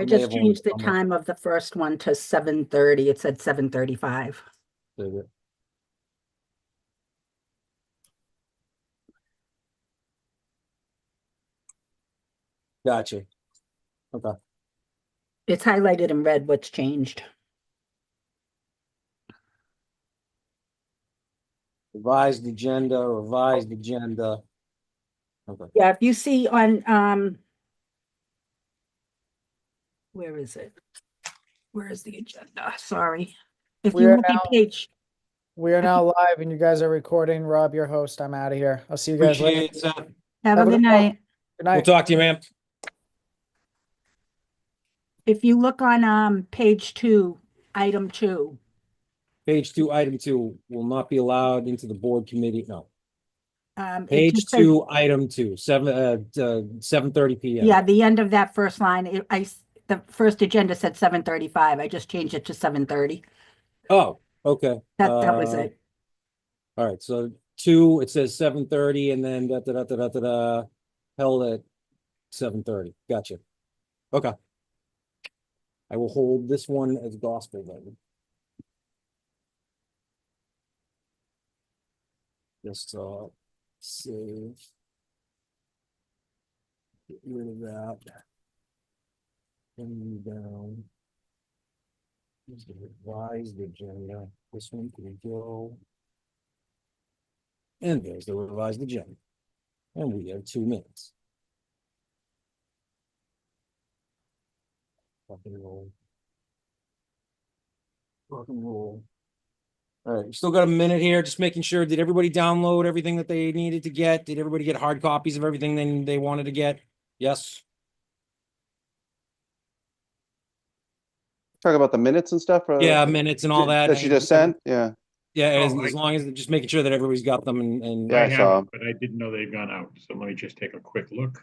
I may just have only changed the come up time of the first one to 7:30. It said 7:35. with it. Gotcha. Okay. It's highlighted in red what's changed. Revised agenda, revised agenda. Okay. Yeah, if you see on, where is it? Where is the agenda? Sorry. If We you are look at page, now live and you guys are recording. Rob, your host. I'm out of here. I'll see you guys later. Appreciate it, Seth. have a Have a good good night. Good We'll night. talk to you, man. If you look on, page 2, item 2, Page 2, item 2 will not be allowed into the board committee. No. it Page just says, 2, item 2, 7:30 p.m. yeah, the end of that first line, the first agenda said 7:35. I just changed it to 7:30. Oh, okay. That was it. All right, so 2, it says 7:30, and then held at 7:30. Gotcha. Okay. I will hold this one as gospel then. Just save. Get rid of that. And down. Here's the revised agenda. This one can go. And there's the revised agenda. And we have 2 minutes. Rock and roll. Rock and roll. All right, we still got a minute here, just making sure, did everybody download everything that they needed to get? Did everybody get hard copies of everything they wanted to get? Yes? Talk about the minutes and stuff? Yeah, minutes and all that. That she just sent? Yeah. Yeah, as Oh, long as, just making sure that everybody's got them and. Yeah, I I saw have, 'em. but I didn't know they'd gone out, so let me just take a quick look.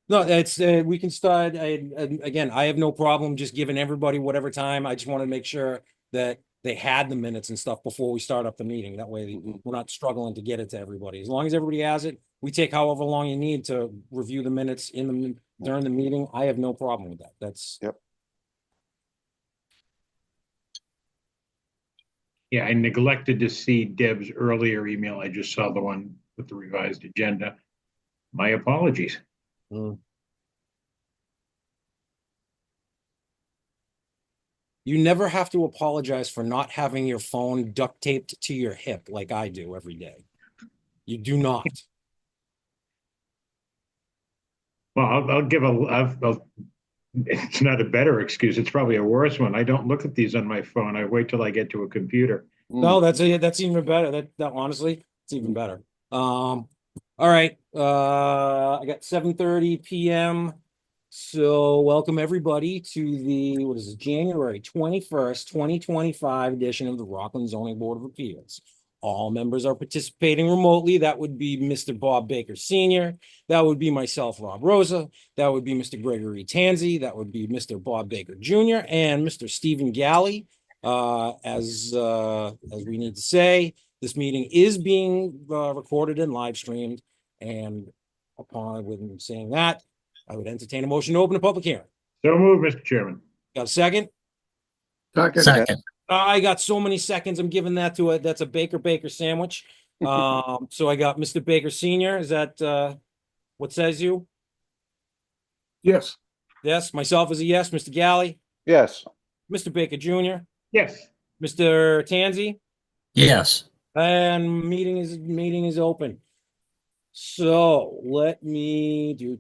No, it's, we can start, again, I have no problem just giving everybody whatever time. I just want to make sure that they had the minutes and stuff before we start up the meeting. That way we're not struggling to get it to everybody. As long as everybody has it, we take however long you need to review the minutes during the meeting. I have no problem with that. That's. Yep. Yeah, I neglected to see Deb's earlier email. I just saw the one with the revised agenda. My apologies. You never have to apologize for not having your phone duct taped to your hip like I do every day. You do not. Well, I'll give it's not a better excuse. It's probably a worse one. I don't look at these on my phone. I wait till I get to a computer. No, that's even better. That honestly, it's even better. All right. I got 7:30 p.m. So welcome everybody to the, what is it, January 21st, 2025 edition of the Rockland Zoning Board of Appeals. All members are participating remotely. That would be Mr. Bob Baker Sr. That would be myself, Rob Rosa. That would be Mr. Gregory Tanzi. That would be Mr. Bob Baker Jr. and Mr. Stephen Galley. As we need to say, this meeting is being recorded and live streamed. And upon with saying that, I would entertain a motion to open a public hearing. So move, Mr. Chairman. Got a second? Second. I got so many seconds. I'm giving that to that's a Baker sandwich. So I got Mr. Baker Senior. Is that what says you? Yes. Yes, myself is a yes. Mr. Galley, Yes. Mr. Baker Jr., Yes. Mr. Tanzi, Yes. and meeting is open. So let me double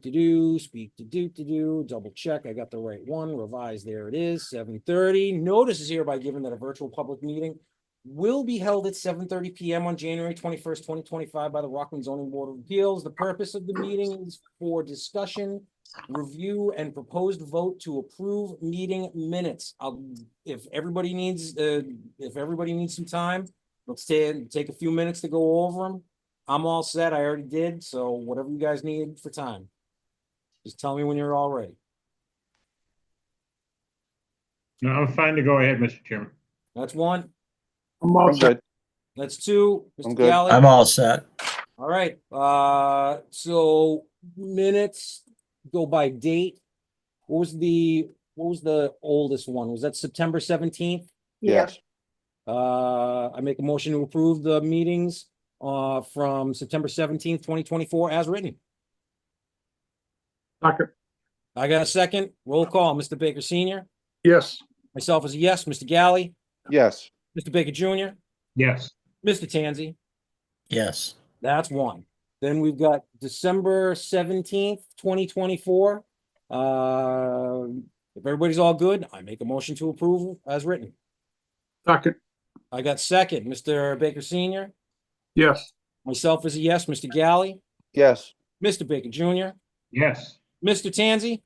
check. I got the right one. Revise. There it is. 7:30. Notice is hereby given that a virtual public meeting will be held at 7:30 p.m. on January 21st, 2025 by the Rockland Zoning Board of Appeals. The purpose of the meeting is for discussion, review, and proposed vote to approve meeting minutes. If everybody needs some time, let's take a few minutes to go over them. I'm all set. I already did. So whatever you guys need for time, just tell me when you're all ready. No, I'm fine to go ahead, Mr. Chairman. That's one. I'm good. That's two. I'm Mr. good. Galley. I'm all set. All right. So minutes go by date. What was the what was the oldest one? Was that September 17th? Yes. I make a motion to approve the meetings from September 17th, 2024 as written. Second. I got a second. Roll call. Mr. Baker Senior. Yes. Myself is a yes. Mr. Galley. Yes. Mr. Baker Jr. Yes. Mr. Tansey. Yes. That's one. Then we've got December 17th, 2024. If everybody's all good, I make a motion to approve as written. Second. I got second. Mr. Baker Senior. Yes. Myself is a yes. Mr. Galley. Yes. Mr. Baker Jr. Yes. Mr. Tansey.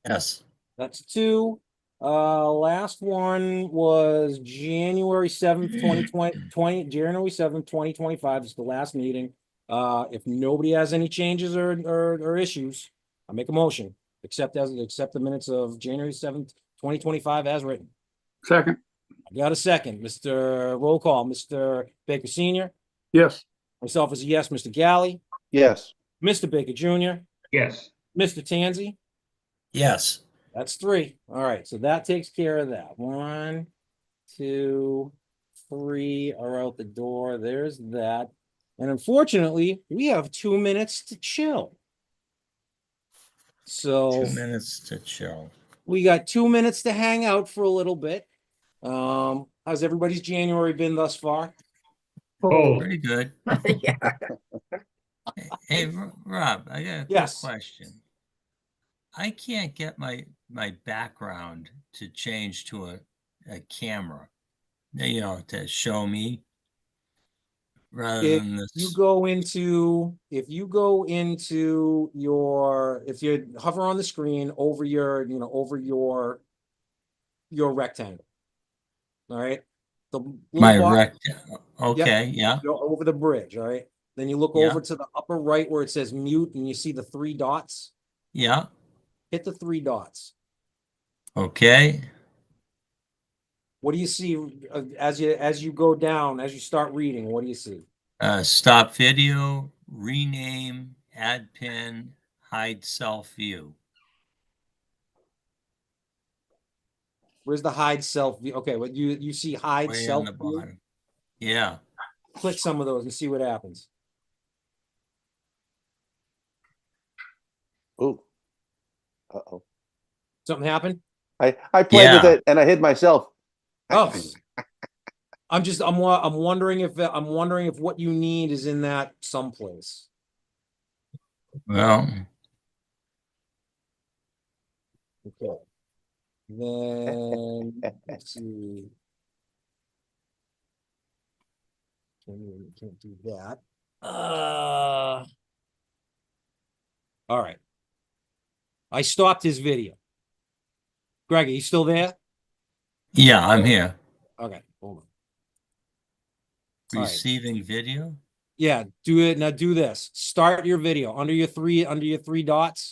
Yes. That's two. Last one was January 7th, 2020, January 7th, 2025. This is the last meeting. If nobody has any changes or issues, I make a motion. Accept the minutes of January 7th, 2025 as written. Second. I got a second. Mr. Roll call, Mr. Baker Senior. Yes. Myself is a yes. Mr. Galley. Yes. Mr. Baker Jr. Yes. Mr. Tansey. Yes. That's three. All right, so that takes care of that. 1, 2, 3 are out the door. There's that. And unfortunately, we have 2 minutes to chill. So 2 minutes to chill. we got 2 minutes to hang out for a little bit. How's everybody's January been thus far? Oh, Pretty good. Yeah. Hey, Rob, I got a quick Yes. question. I can't get my background to change to a camera, to show me rather If than this. you go into if you hover on the screen over your rectangle. All right. The little My box, okay, yeah, go over the bridge, all right? Then you look Yeah. over to the upper right where it says mute and you see the 3 dots. yeah, Hit the 3 dots. okay. What do you see as you go down, as you start reading? What do you see? Stop video, rename, add pin, hide self view. Where's the hide self view? Okay, what you see hide Way self in the view? bottom. Yeah. Click some of those and see what happens. Oh. Uh-oh. Something happened? I played with Yeah. it and I hid myself. Oh, I'm wondering if what you need is in that someplace. Well, Okay. Then let's see. Can't do that. All right. I stopped his video. Greg, are you still there? yeah, I'm here. Okay, hold on. All right. Receiving video. Yeah, do it now. Do this. Start your video under your three dots.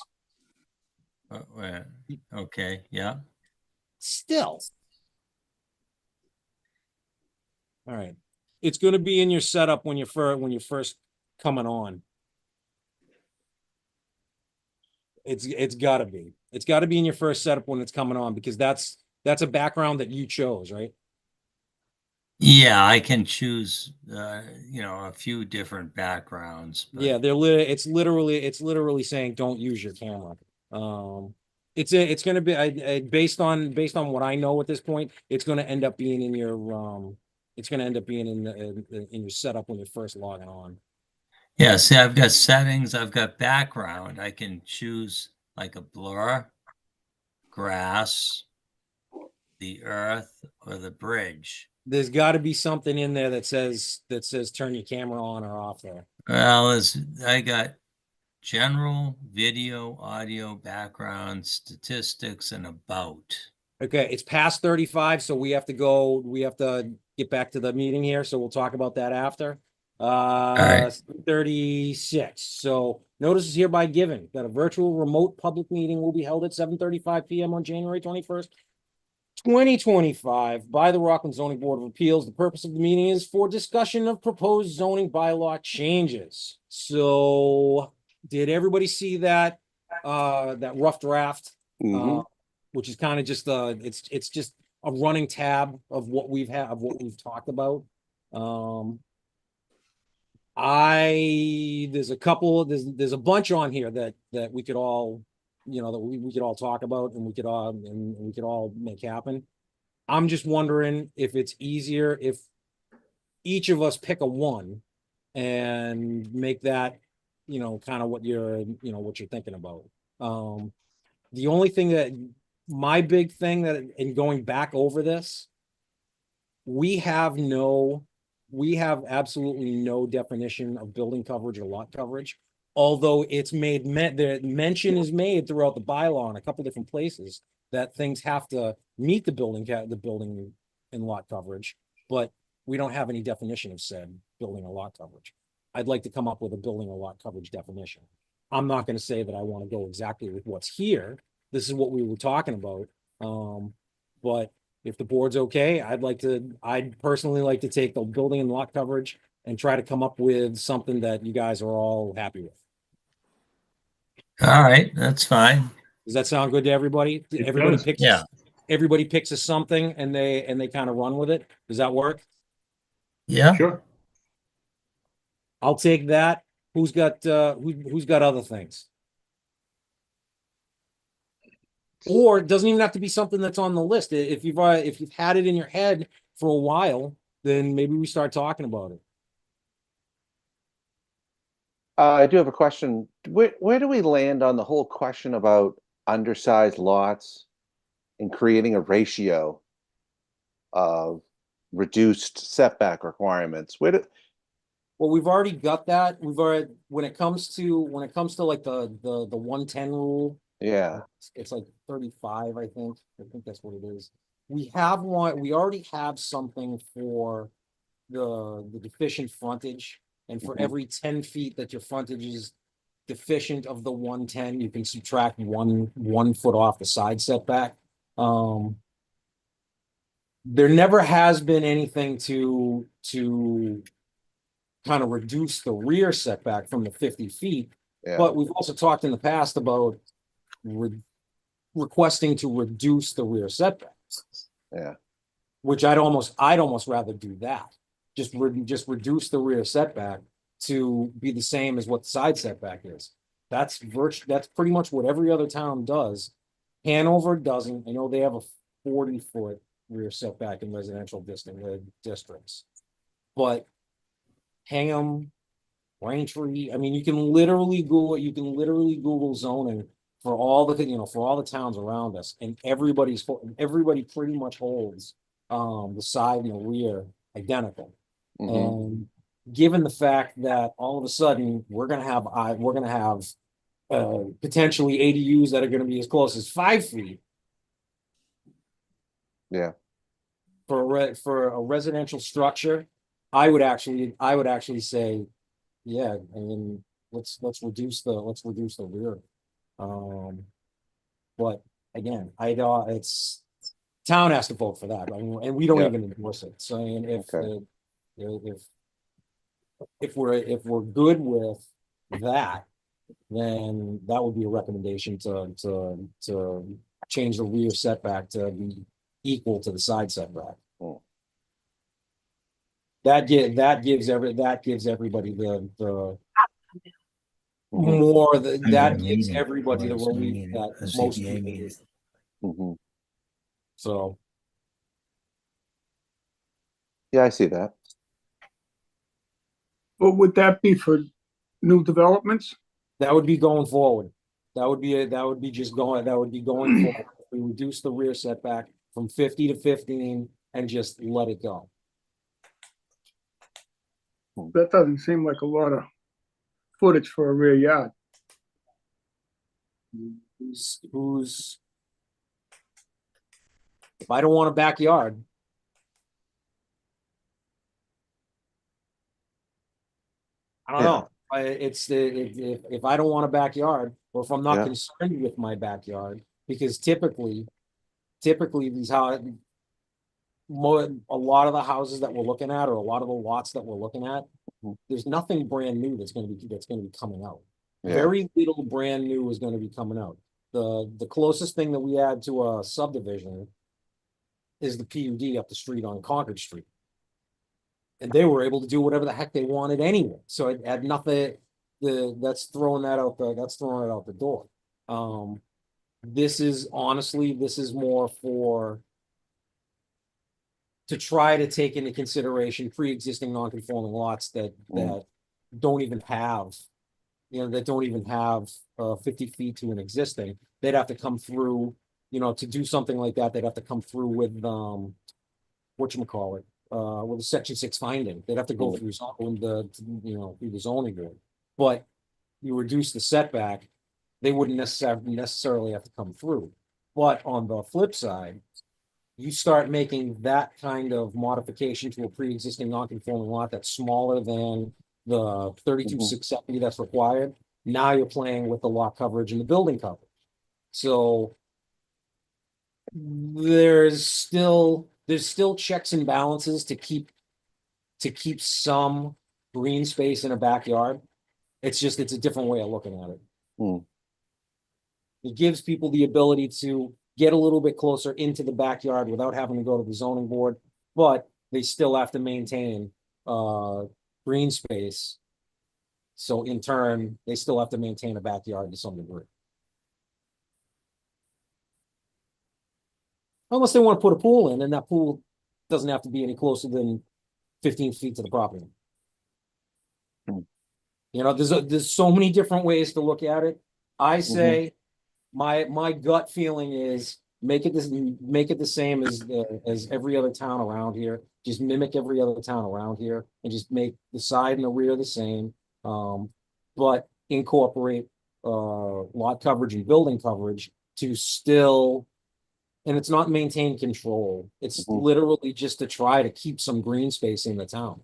Okay, yeah. Still. All right. It's going to be in your setup when you're first coming on. It's got to be. It's got to be in your first setup when it's coming on because that's a background that you chose, right? Yeah, I can choose, a few different backgrounds. But Yeah, it's literally saying don't use your camera. It's going to be based on what I know at this point. It's going to end up being in your in your setup when you're first logging on. yeah, see, I've got settings, I've got background. I can choose like a blur, grass, the earth, or the bridge. There's got to be something in there that says turn your camera on or off there. Well, I got general, video, audio, background, statistics, and about. Okay, it's past 35, so we have to get back to the meeting here, so we'll talk about that after. right. 36. So notice is hereby given that a virtual remote public meeting will be held at 7:35 p.m. on January 21st, 2025 by the Rockland Zoning Board of Appeals. The purpose of the meeting is for discussion of proposed zoning bylaw changes. So did everybody see that rough draft? Mhm. which is kind of just it's just a running tab of what we've talked about. There's a bunch on here that we could all, that we could all talk about and we could all make happen. I'm just wondering if it's easier if each of us pick a one and make that, kind of what you're thinking about. The only thing that my big thing that in going back over this, we have absolutely no definition of building coverage or lot coverage. Although the mention is made throughout the bylaw in a couple different places that things have to meet the building and lot coverage, but we don't have any definition of said building or lot coverage. I'd like to come up with a building or lot coverage definition. I'm not going to say that I want to go exactly with what's here. This is what we were talking about. But if the board's okay, I'd personally like to take the building and lot coverage and try to come up with something that you guys are all happy with. All right, that's fine. Does that sound good to everybody? It Everybody does. picks, Yeah. everybody picks a something and they kind of run with it. Does that work? Yeah. Sure. I'll take that. Who's got other things? Or it doesn't even have to be something that's on the list. If you've had it in your head for a while, then maybe we start talking about it. I do have a question. Where do we land on the whole question about undersized lots and creating a ratio of reduced setback requirements? Well, we've already got that. When it comes to like the 110 rule, Yeah, it's like 35, I think. I think that's what it is. We already have something for the deficient frontage. And for Mhm. every 10 feet that your frontage is deficient of the 110, you can subtract one foot off the side setback. There never has been anything to kind of reduce the rear setback from the 50 feet. yeah, But we've also talked in the past about requesting to reduce the rear setbacks, yeah. which I'd almost rather do that. Just reduce the rear setback to be the same as what the side setback is. That's pretty much what every other town does. Hanover doesn't. I know they have a 40-foot rear setback in residential districts, but Hingham, Braintree, I mean, you can literally Google zoning for all the towns around us, and everybody pretty much holds the side and the rear identical. Mhm. And given the fact that all of a sudden we're gonna have potentially ADUs that are gonna be as close as 5 feet. Yeah. For a residential structure, I would actually say, yeah, I mean, let's reduce the rear. But again, it's town has to vote for that. I mean, and we don't Yeah. even endorse it. So I mean, Okay. if we're good with that, then that would be a recommendation to change the rear setback to be equal to the side setback. Mm. That gives everybody the Mhm. more I'm that at a gives meeting. everybody the Well, it's a relief meeting, that a most ZBA people meeting. do. Mhm. So Yeah, I see that. What would that be for new developments? that would be going forward. That would be going forward. We reduce the rear setback from 50 to 15 and just let it go. That doesn't seem like a lot of footage for a rear yard. Who's if I don't want a backyard, I don't Yeah. know. If I don't want a backyard, or if I'm not Yeah. concerned with my backyard, because typically these a lot of the houses that we're looking at, or a lot of the lots that we're looking at, Mhm. there's nothing brand new that's going to be coming out. Yeah. Very little brand new is going to be coming out. The closest thing that we add to a subdivision is the PUD up the street on Concord Street. And they were able to do whatever the heck they wanted anyway, so it had nothing, that's throwing that out that's throwing it out the door. This is honestly, this is more for to try to take into consideration pre-existing non-conforming lots that don't even have, that don't even have 50 feet to an existing. They'd have to come through, to do something like that, they'd have to come through with whatchamacallit, with a section 6 finding. They'd have to go through through the zoning board. But you reduce the setback, they wouldn't necessarily have to come through. But on the flip side, you start making that kind of modification to a pre-existing non-conforming lot that's smaller than the 32,670 that's required. Now you're playing with the lot coverage and the building coverage. So there's still checks and balances to keep some green space in a backyard. It's a different way of looking at it. It gives people the ability to get a little bit closer into the backyard without having to go to the zoning board, but they still have to maintain green space. So in turn, they still have to maintain a backyard to some degree. Unless they want to put a pool in, and that pool doesn't have to be any closer than 15 feet to the property. There's so many different ways to look at it. I say my gut feeling is make it the same as every other town around here. Just mimic every other town around here and just make the side and the rear the same. But incorporate lot coverage and building coverage to still, and it's not maintain control. It's literally just to try to keep some green space in the town.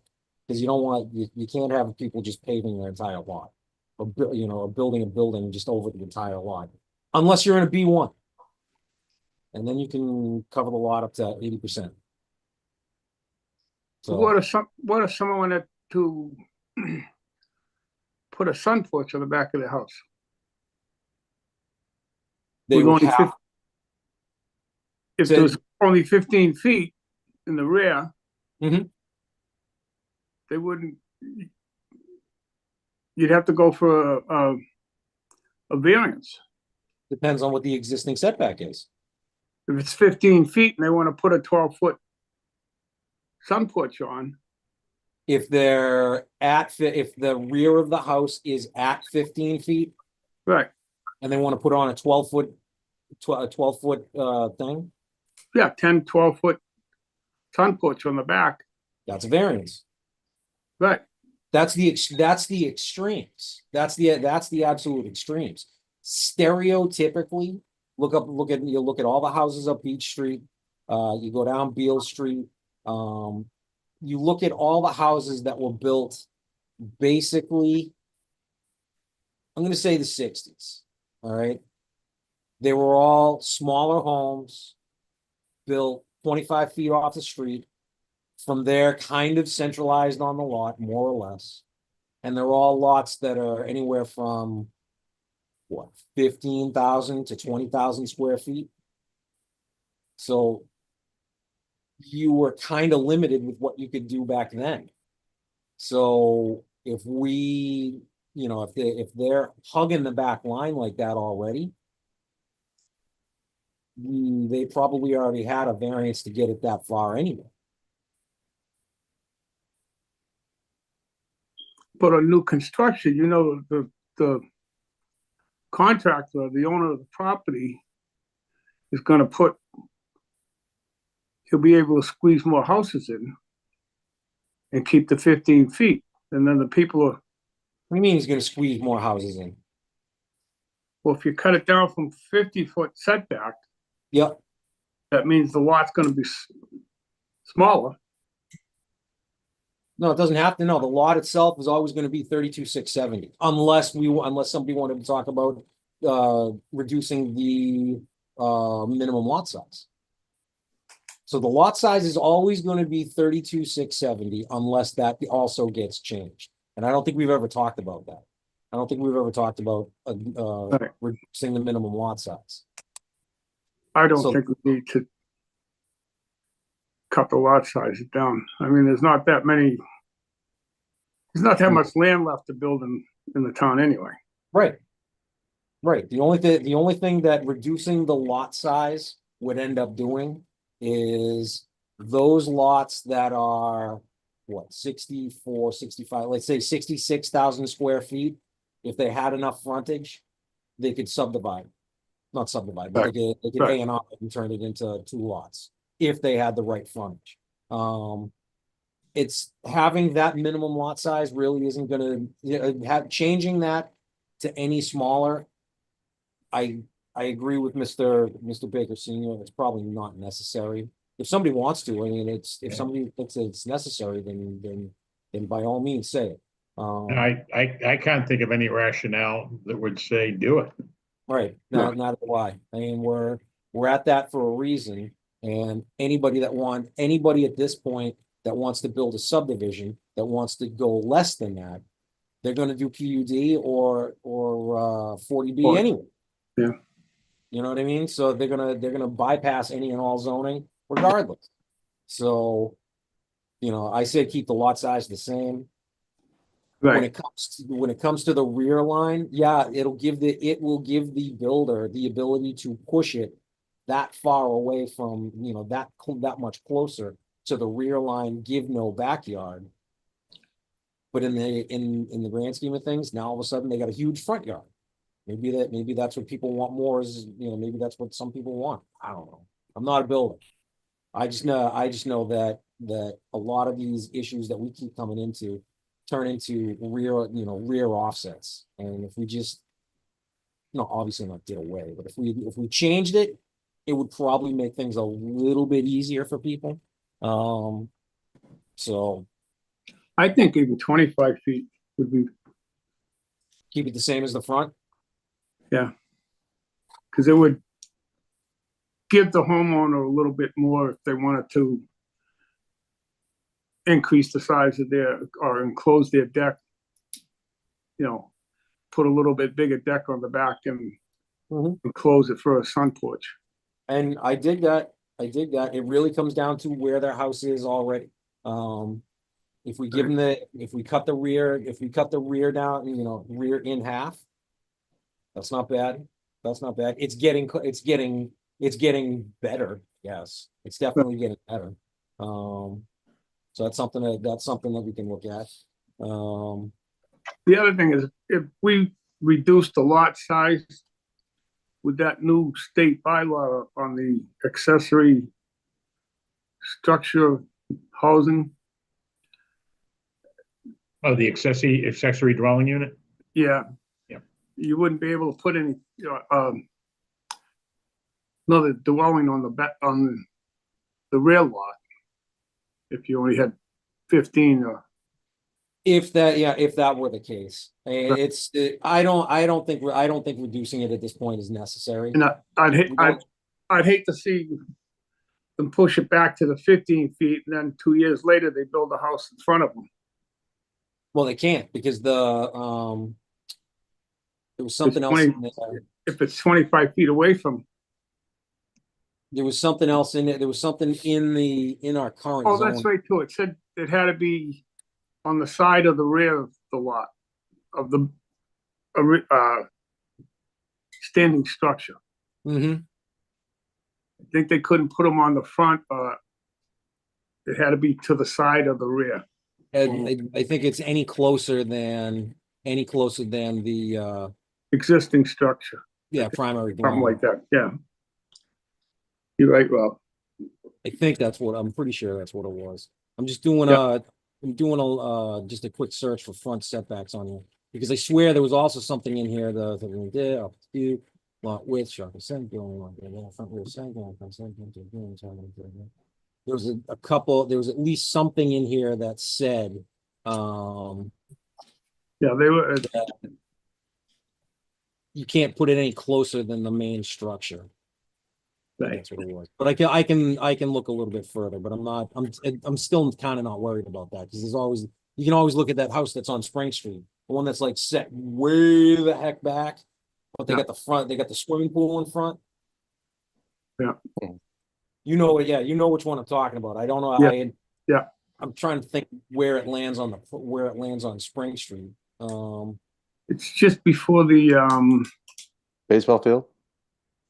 Because you can't have people just paving their entire lot, or building a building just over the entire lot, unless you're in a B1, and then you can cover the lot up to 80%. So What if someone wanted to put a sun porch on the back of the house? they With would only have, If So- there's only 15 feet in the rear, Mhm. they wouldn't. You'd have to go for a variance. depends on what the existing setback is. If it's 15 feet and they want to put a 12-foot sun porch on, If if the rear of the house is at 15 feet right? and they want to put on a 12-foot thing, Yeah, 10, 12-foot sun porch on the back, that's a variance. right? That's the extremes. That's the absolute extremes. Stereotypically, look at all the houses up Beach Street. You go down Beale Street. You look at all the houses that were built basically, I'm going to say the 60s. All right. They were all smaller homes built 25 feet off the street. From there, kind of centralized on the lot, more or less. And they're all lots that are anywhere from 15,000 to 20,000 square feet. So you were kind of limited with what you could do back then. So if if they're hugging the back line like that already, they probably already had a variance to get it that far anyway. But a new construction, the contractor, the owner of the property is going to he'll be able to squeeze more houses in and keep the 15 feet. And then the people are, What do you mean he's going to squeeze more houses in? well, if you cut it down from 50-foot setback, Yep. that means the lot's going to be smaller. No, it doesn't have to. No, the lot itself is always going to be 32,670, unless somebody wanted to talk about reducing the minimum lot size. So the lot size is always going to be 32,670 unless that also gets changed. And I don't think we've ever talked about that. I don't think we've ever talked about, Right. reducing the minimum lot size. I don't So- think we need to cut the lot size down. I mean, there's not that much land left to build in the town anyway. Right. Right. The only thing that reducing the lot size would end up doing is those lots that are what, 64, 65, let's say 66,000 square feet. If they had enough frontage, they could subdivide. Not subdivide, but they could Right. A&R and turn it into 2 lots if they had the right frontage. It's having that minimum lot size really isn't gonna, have changing that to any smaller. I agree with Mr. Baker Senior. It's probably not necessary. If somebody wants to, I mean, if Yeah. somebody thinks it's necessary, then by all means say it. And I can't think of any rationale that would say do it. Right, No. not why. I mean, we're at that for a reason. And anybody at this point that wants to build a subdivision that wants to go less than that, they're gonna do PUD or 40B Or- anyway. Yeah. You know what I mean? So they're gonna bypass any and all zoning regardless. So, I say keep the lot size the same. When Right. it comes to the rear line, yeah, it will give the builder the ability to push it that far away from, that much closer to the rear line, give no backyard. But in the grand scheme of things, now all of a sudden they got a huge front yard. Maybe that's what people want more is, maybe that's what some people want. I don't know. I'm not a builder. I just know that a lot of these issues that we keep coming into turn into rear offsets. And if we just, obviously not did away, but if we changed it, it would probably make things a little bit easier for people. So I think even 25 feet would be, keep it the same as the front. because it would give the homeowner a little bit more if they wanted to increase the size of or enclose their deck. Put a little bit bigger deck on the back and Mhm. enclose it for a sun porch. And I dig that. It really comes down to where their house is already. If we give them if we cut the rear down, rear in half. That's not bad. It's getting better. Yes, it's definitely getting better. So that's something that we can look at. The other thing is, if we reduce the lot size with that new state bylaw on the accessory structure of housing, Oh, the accessory dwelling unit? yeah. Yeah. You wouldn't be able to put any, another dwelling on the rear lot if you only had 15 or. If that were the case, I don't think reducing it at this point is necessary. And We don't- I'd hate to see them push it back to the 15 feet, and then 2 years later, they build a house in front of them. Well, they can't because there was something else 20 in there. If it's 25 feet away from, There was something else in it. There was something in our current oh, zone. that's right too. It said it had to be on the side of the rear of the lot, of the standing structure. Mhm. I think they couldn't put them on the front, it had to be to the side of the rear. And I think it's any closer than the Existing structure, primary something dwelling. like that, yeah. You're right, Rob. I'm pretty sure that's what it was. I'm just doing Yeah. just a quick search for front setbacks on here. Because I swear there was also something in here that we did up to lot width, shopping center, front rear center, there was a couple, there was at least something in here that said, Yeah, they were, you can't put it any closer than the main structure. right. That's what it was. But I can look a little bit further, but I'm still kind of not worried about that because you can always look at that house that's on Spring Street the one that's like set way the heck back, but they Yeah. got the front, they got the swimming pool in front. Yeah. You know, yeah, you know which one I'm talking about. I don't know. Yeah. Yeah. I'm trying to think where it lands on Spring Street. It's just before the, Baseball field?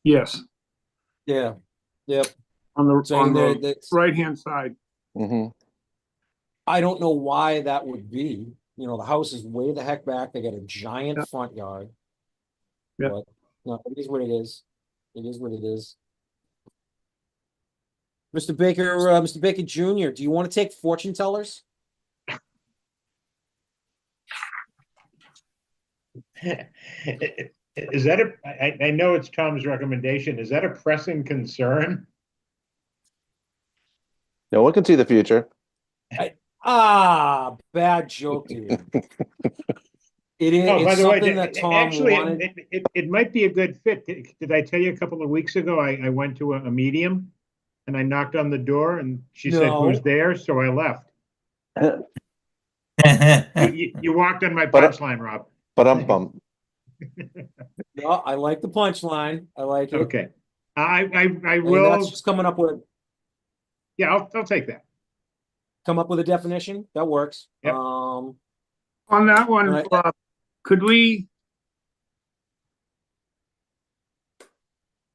yes, Yeah, yep. on the, Saying on that the right-hand side. Mm-hmm. I don't know why that would be. You know, the house is way the heck back. They got a giant Yeah. front yard. Yeah. But no, it is what it is. It is what it is. Mr. Baker Jr., do you want to take fortune tellers? Is that I know it's Tom's recommendation. Is that a pressing concern? No one can see the future. Bad joke, dude. It is, Oh, by it's the way, something that Tom actually, wanted. it might be a good fit. Did I tell you a couple of weeks ago, I went to a medium and I knocked on the door and she said, No. "Who's there?" So I left. You walked on my But- punchline, Rob. But I'm bummed. No, I like the punchline. I like it. Okay. I I mean, will, that's just coming up with yeah, I'll take that. a definition. That works. Yep. On that one, Right. could we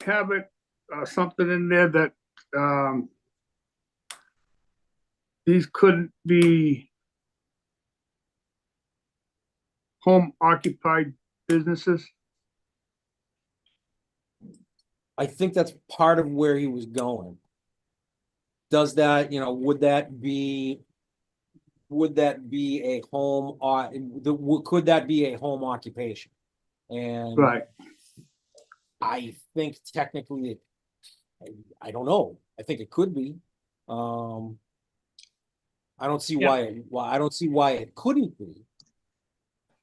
have it, something in there that, these couldn't be home occupied businesses? I think that's part of where he was going. Does that, you know, would that be a home, could that be a home occupation? And Right, I think technically, I don't know. I think it could be. I don't see Yeah. I don't see why it couldn't be.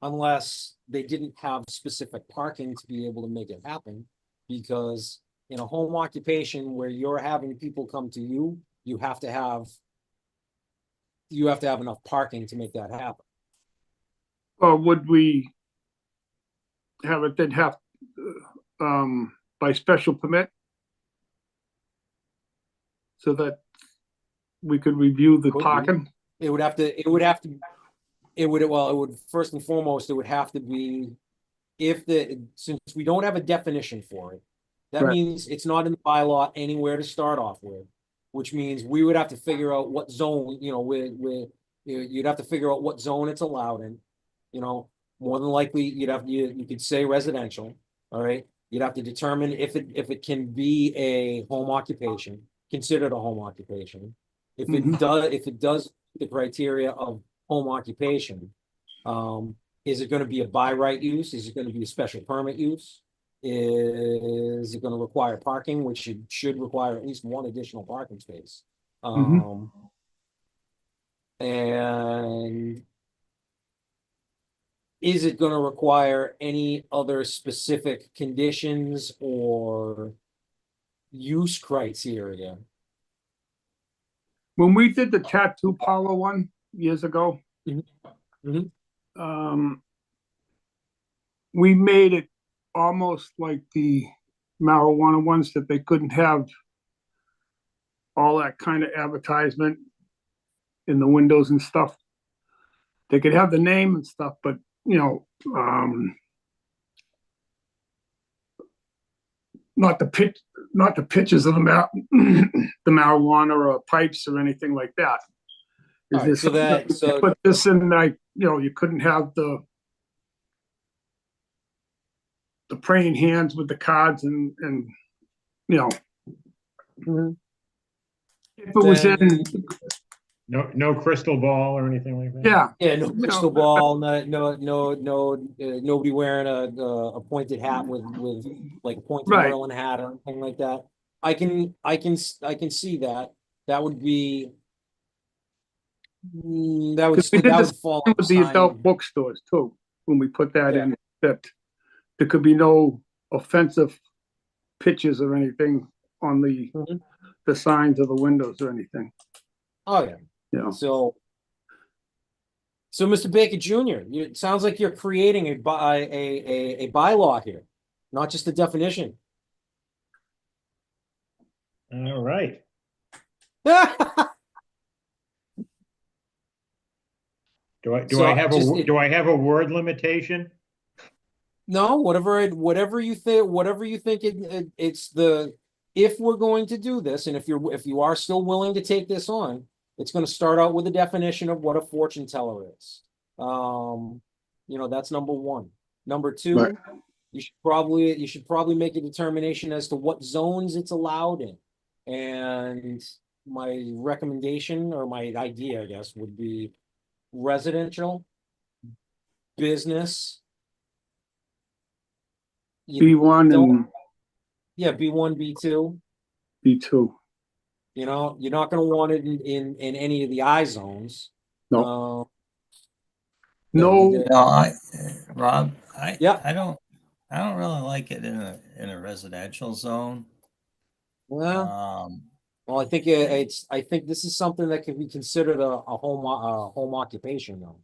Unless they didn't have specific parking to be able to make it happen. Because in a home occupation where you're having people come to you, you have to have enough parking to make that happen. or would we have it then have, by special permit? So that we could review the Could be. parking? It would first and foremost, it would have to be, since we don't have a definition for it, that Right. means it's not in the bylaw anywhere to start off with, which means we would have to figure out what zone, you know, you'd have to figure out what zone it's allowed in. You know, more than likely, you could say residential, all right? You'd have to determine if it can be a home occupation, considered a home occupation. If it does the criteria of home occupation, is it going to be a by right use? Is it going to be a special permit use? Is it going to require parking, which it should require at least one additional parking space? And is it going to require any other specific conditions or use criteria? When we did the tattoo parlor one years ago, Mhm. we made it almost like the marijuana ones, that they couldn't have all that kind of advertisement in the windows and stuff. They could have the name and stuff, but, you know, not the pictures of the marijuana or pipes or anything like that. All right, so Put this in, like, you know, you couldn't have the praying hands with the cards and, you know. If it was in, Then- No crystal ball or anything like that? yeah, Yeah, no You know, crystal ball, nobody wearing a pointed hat with like a pointed Right. Merlin hat or anything like that. I can see that. That would be. That would, because we did that this would fall with the outside- adult bookstores too, when we put that Yeah. in, that there could be no offensive pictures or anything on Mhm. the signs of the windows or anything, Oh, yeah. you know. So So, Mr. Baker Jr., it sounds like you're creating a bylaw here, not just a definition. All right. Do I So have just a do I have a word limitation? No, whatever you think it's the, if we're going to do this, and if you are still willing to take this on, it's going to start out with a definition of what a fortune teller is. That's number one. Number two, Right. you should probably make a determination as to what zones it's allowed in. And my recommendation, or my idea, I guess, would be residential, business. B1 and Yeah, B1, B2. B2. You're not going to want it in any of the I zones. No. No. No, Rob, Yeah. I don't really like it in a residential zone. Well, I think I think this is something that can be considered a home occupation, though.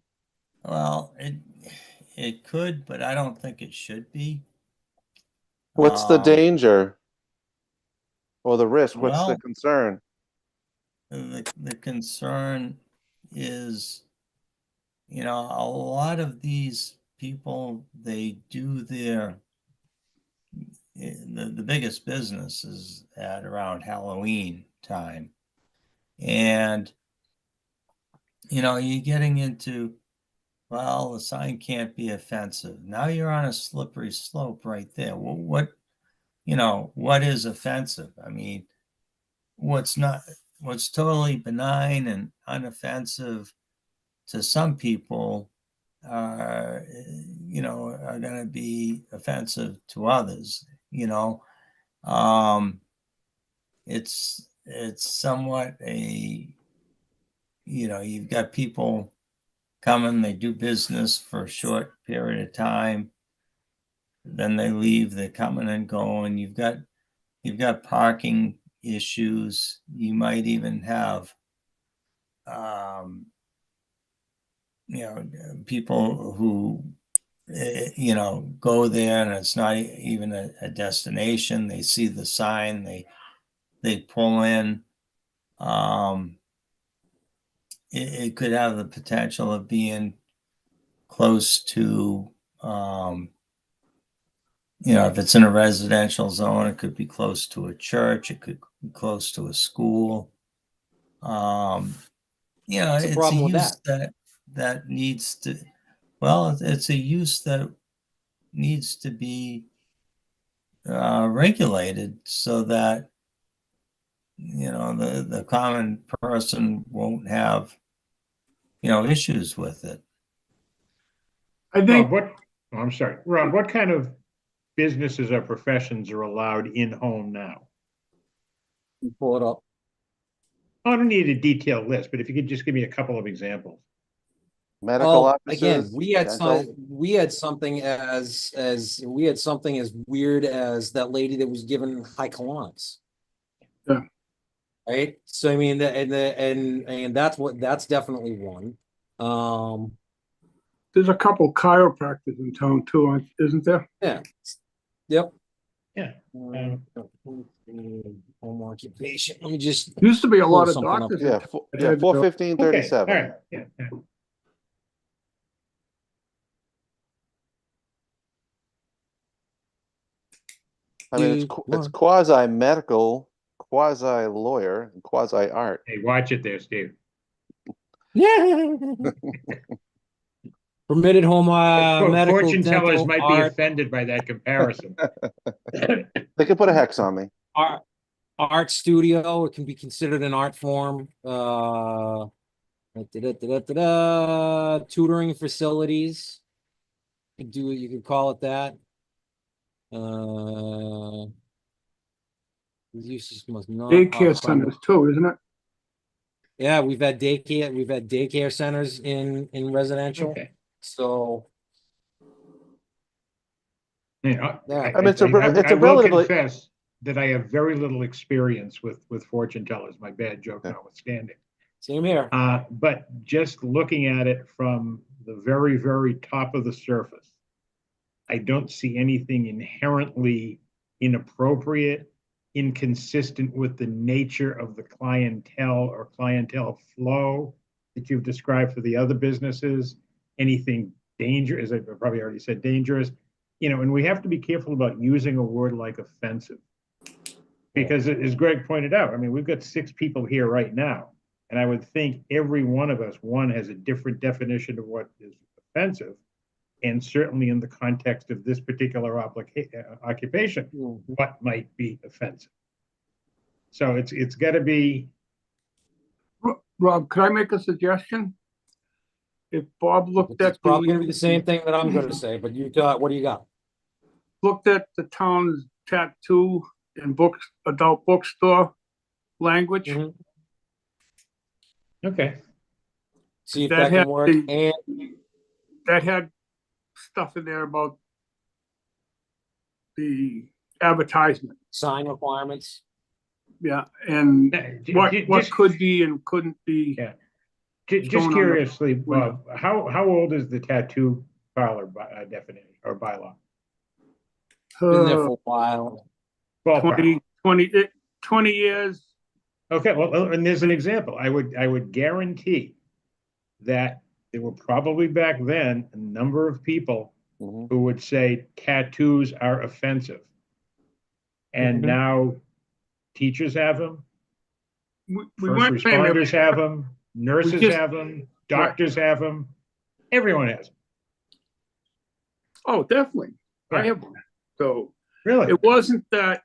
Well, it could, but I don't think it should be. What's the danger or the risk? What's the Well, concern? the concern is, a lot of these people, they do the biggest business is at around Halloween time. And, you're getting into, well, the sign can't be offensive. Now you're on a slippery slope right there. Well, what is offensive? I mean, what's totally benign and unoffensive to some people are going to be offensive to others. It's somewhat you've got people coming, they do business for a short period of time, then they leave, they're coming and going. You've got parking issues. You might even have people who go there and it's not even a destination. They see the sign, they pull in. It could have the potential of being close to if it's in a residential zone, it could be close to a church, it could be close to a school. What's the it's a problem with use that needs to, well, it's a use that needs to be regulated so that the common person won't have issues with it. I think I'm sorry, Rob, what kind of businesses or professions are allowed in home now? Pull it up. I don't need a detailed list, but if you could just give me a couple of examples. Medical Again, offices? we had dental? something as weird as that lady that was given high colonics. Yeah. Right. So I mean, and that's definitely one. there's a couple chiropractors in town too, isn't there? Yeah. Yep. Yeah. Home occupation. Let me just. Used to be a lot of something up. doctors. in Yeah, town four, that yeah, had, 41537. Okay, all right, yeah, yeah. I mean, it's quasi medical, quasi lawyer, and quasi art. Hey, watch it there, Steve. Yeah. Permitted home medical, Fortune tellers dental, might be art, offended by that comparison. They could put a hex on me. art studio. It can be considered an art form. Tutoring facilities. You could call it that. These uses must not daycare occupy- centers too, isn't it? Yeah, we've had daycare centers in residential. Okay. So Yeah, Yeah. I mean, it's a I will relatively- confess that I have very little experience with fortune tellers, my bad joke Okay. notwithstanding. Same here. But just looking at it from the very, very top of the surface, I don't see anything inherently inappropriate, inconsistent with the nature of the clientele or clientele flow that you've described for the other businesses. Anything dangerous, as I probably already said, dangerous, and we have to be careful about using a word like offensive. Because as Greg pointed out, I mean, we've got 6 people here right now. And I would think every one of us, one has a different definition of what is offensive. And certainly in the context of this particular occupation, what might be offensive. So it's got to be. Rob, could I make a suggestion? If Bob looked It's at probably gonna be the same thing that I'm gonna say, but what do you got? looked at the town's tattoo and adult bookstore language, Mhm. Okay. See if That that can had work. the- And that had stuff in there about the advertisement. sign requirements. Yeah, and what Just- could be and couldn't be. Yeah. shown Just on the curiously, window. Bob, how old is the tattoo parlor definition or bylaw? Been there for a while. Ballpark. 20 years. Okay, well, and there's an example. I would guarantee that there were probably back then a number of people Mhm. who would say tattoos are offensive. And Mhm. now teachers have them, We first weren't saying that. responders have them, nurses just- have them, doctors have them, everyone has them. Oh, definitely. I Yeah. have one. So Really? it wasn't that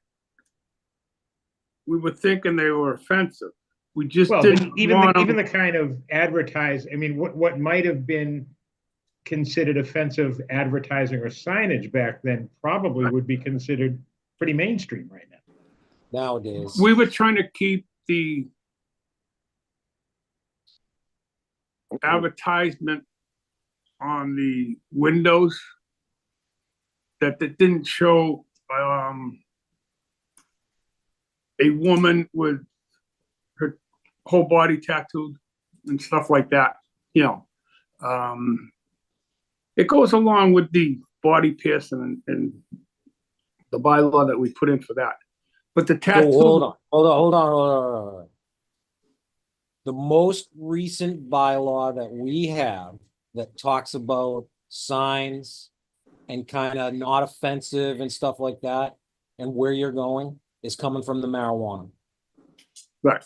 we were thinking they were offensive. We just Well, didn't want even them. the kind of I mean, what might have been considered offensive advertising or signage back then probably would be considered pretty mainstream right now. Nowadays. We were trying to keep the advertisement on the windows that didn't show a woman with her whole body tattooed and stuff like that. It goes along with the body piercing and the bylaw that we put in for that. But the So tattoo. hold on. The most recent bylaw that we have that talks about signs and kind of not offensive and stuff like that, and where you're going is coming from the marijuana. Right.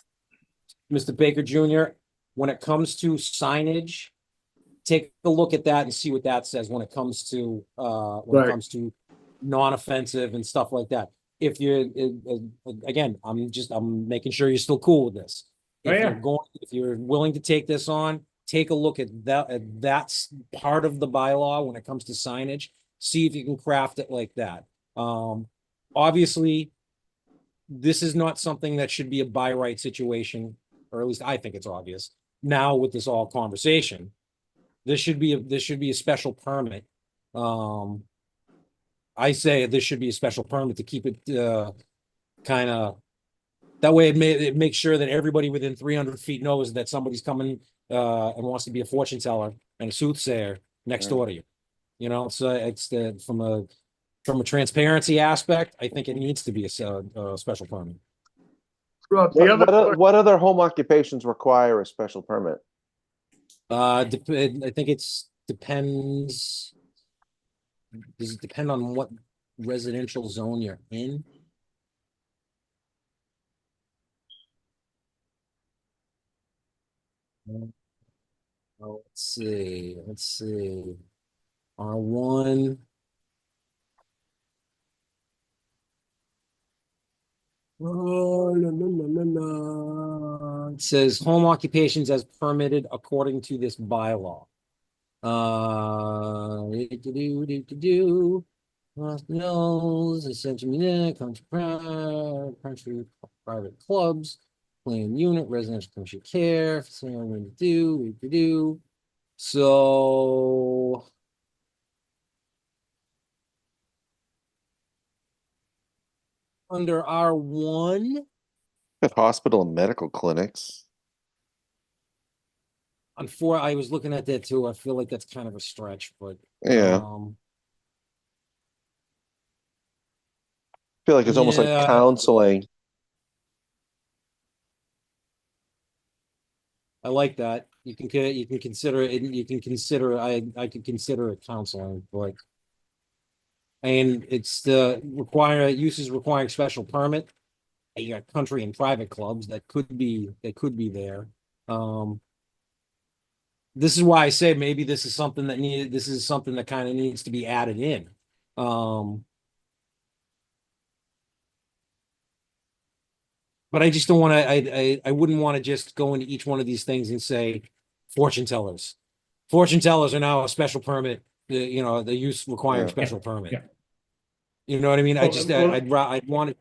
Mr. Baker Jr., when it comes to signage, take a look at that and see what that says when it comes to Right. non-offensive and stuff like that. If you're again, I'm making sure you're still cool with this. If you're willing to take this on, take a look at that's part of the bylaw when it comes to signage. See if you can craft it like that. Obviously, this is not something that should be a by right situation, or at least I think it's obvious. Now with this all conversation, this should be a special permit. I say this should be a special permit to keep it kind of that way. It makes sure that everybody within 300 feet knows that somebody's coming and wants to be a fortune teller and a soothsayer next door to you. So it's from a transparency aspect. I think it needs to be a special permit. Rob, What other home occupations require a special permit? I think depends. Does it depend on what residential zone you're in? Let's see. R1. It says home occupations as permitted according to this bylaw. Hospitals, essentially, country private clubs, planned unit, residential commercial care, So under R1, At hospital and medical clinics. I was looking at that too. I feel like that's kind of a stretch, but Yeah, I feel like it's almost like yeah. counseling. I like that. You can consider it. You can consider I could consider it counseling, but and it's the uses requiring special permit. You got country and private clubs that could be there. This is why I say maybe this is something that kind of needs to be added in. But I just don't want to, I wouldn't want to just go into each one of these things and say fortune tellers. Fortune tellers are now a special permit, the use requiring Yeah. special permit. Yeah. You know what I mean? Well, I'd want it,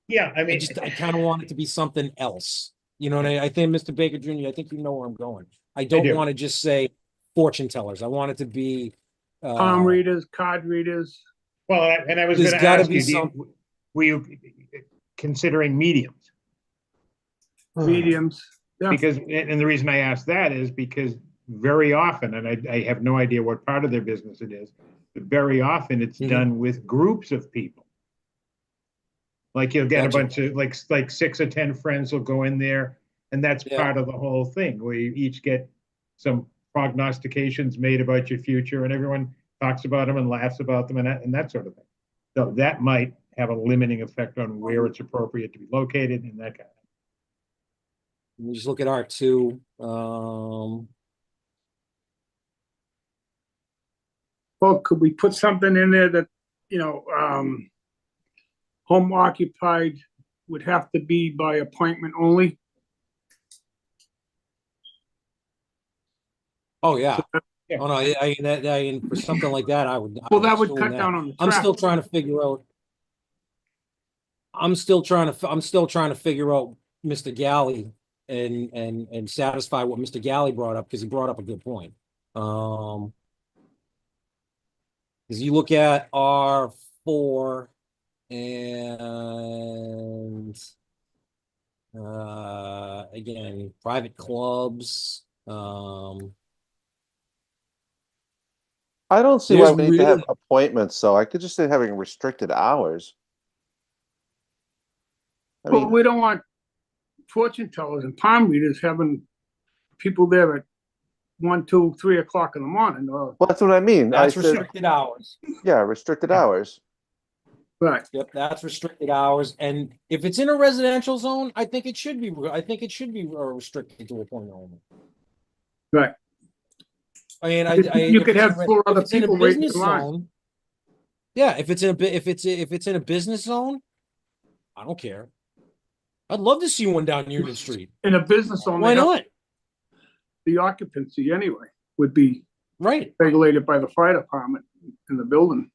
Yeah, I mean, I kind of want it to be something else. You know, and I think Mr. Baker Jr., I think you know where I'm going. I don't do. want to just say fortune tellers. I want it to be Palm readers, card readers. well, and I was There's going to gotta ask be you, some- were you considering mediums? Mediums. Yeah. Because, and the reason I asked that is because very often, and I have no idea what part of their business it is, but very often it's Mhm. done with groups of people. Like you'll get a Gotcha. bunch of like 6 or 10 friends will go in there, and that's Yeah. part of the whole thing, where you each get some prognostications made about your future, and everyone talks about them and laughs about them and that sort of thing. So that might have a limiting effect on where it's appropriate to be located and that kind of thing. Let me just look at R2. Well, could we put something in there that, home occupied would have to be by appointment only? Oh, yeah. Yeah. Oh, no, for something like that, I would. Well, that would assume cut that. down on the I'm still traffic. trying to figure out. I'm still trying to figure out Mr. Galley and satisfy what Mr. Galley brought up, because he brought up a good point. Because you look at R4 and again, private clubs. I don't see There's why we need to have really- appointments, so I could just say having restricted hours. I Well, mean, we don't want fortune tellers and palm readers having people there at 1, 2, 3 o'clock in the morning. well, that's what I mean. I That's said, restricted hours. yeah, restricted hours. Right. Yep, that's restricted hours. And if it's in a residential zone, I think it should be restricted to a point only. Right. I mean, You could have 4 other if it's in a people waiting business in line. zone. Yeah, if it's in a business zone, I don't care. I'd love to see one down Union Street. In a business zone, Why not? the occupancy anyway would be Right. regulated by the fire department in the building.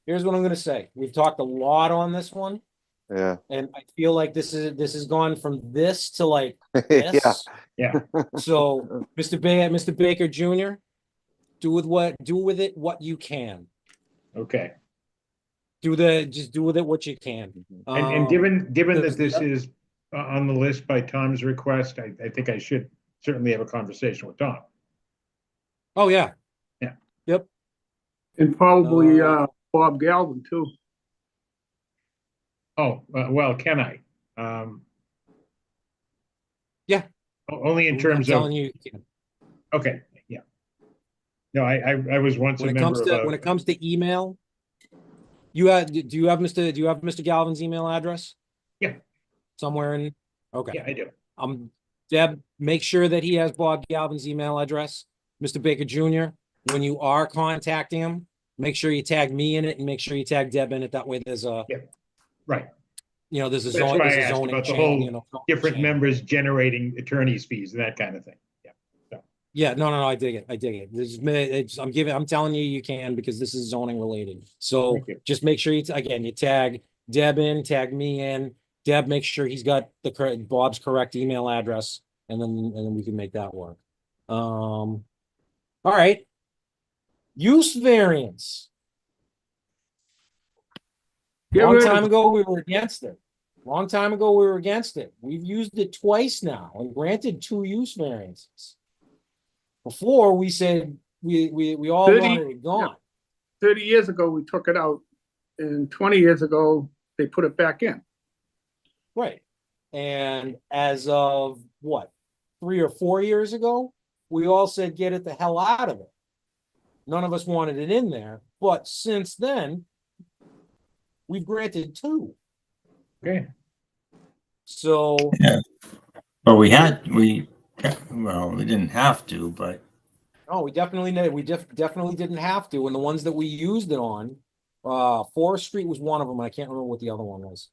Here's what I'm gonna say. We've talked a lot on this one, Yeah. and I feel like this has gone from this to like Yeah. this. Yeah. So, Mr. Baker Jr., do with it what you can. Okay. Just do with it what you can. And given there's that this the- is on the list by Tom's request, I think I should certainly have a conversation with Tom. Oh, yeah. Yeah. Yep. And probably Bob Galvin too. Oh, well, can I? Yeah. Only in I'm terms of, telling you, okay, yeah. No, I was once a when it member comes of to when it comes to email, do you have Mr. Galvin's email address? Yeah. Somewhere in, okay. Yeah, I do. Deb, make sure that he has Bob Galvin's email address. Mr. Baker Jr., when you are contacting him, make sure you tag me in it and make sure you tag Deb in it. That way there's a, Right. there's a That's zone, why I there's a asked zoning about the chain, whole different chain. members generating attorney's fees and that kind of thing. Yeah. Yeah, no, I dig it. I'm telling you, you can, because this is zoning related. So Thank you. just make sure you tag Deb in, tag me in. Deb, make sure he's got Bob's correct email address, and then we can make that work. All right. Use variance. Get Long rid of time it. ago, we were against it. Long time ago, we were against it. We've used it twice now and granted 2 use variances. Before, we said we all 30 wanted it gone. 30 years ago, we took it out, and 20 years ago, they put it back in. Right. And as of what, 3 or 4 years ago, we all said, get it the hell out of it. None of us wanted it in there. But since then, we've granted 2. Okay. So, Yeah. But we didn't have to, but oh, we definitely did. Definitely didn't have to. And the ones that we used it on, Forest Street was one of them. I can't remember what the other one was.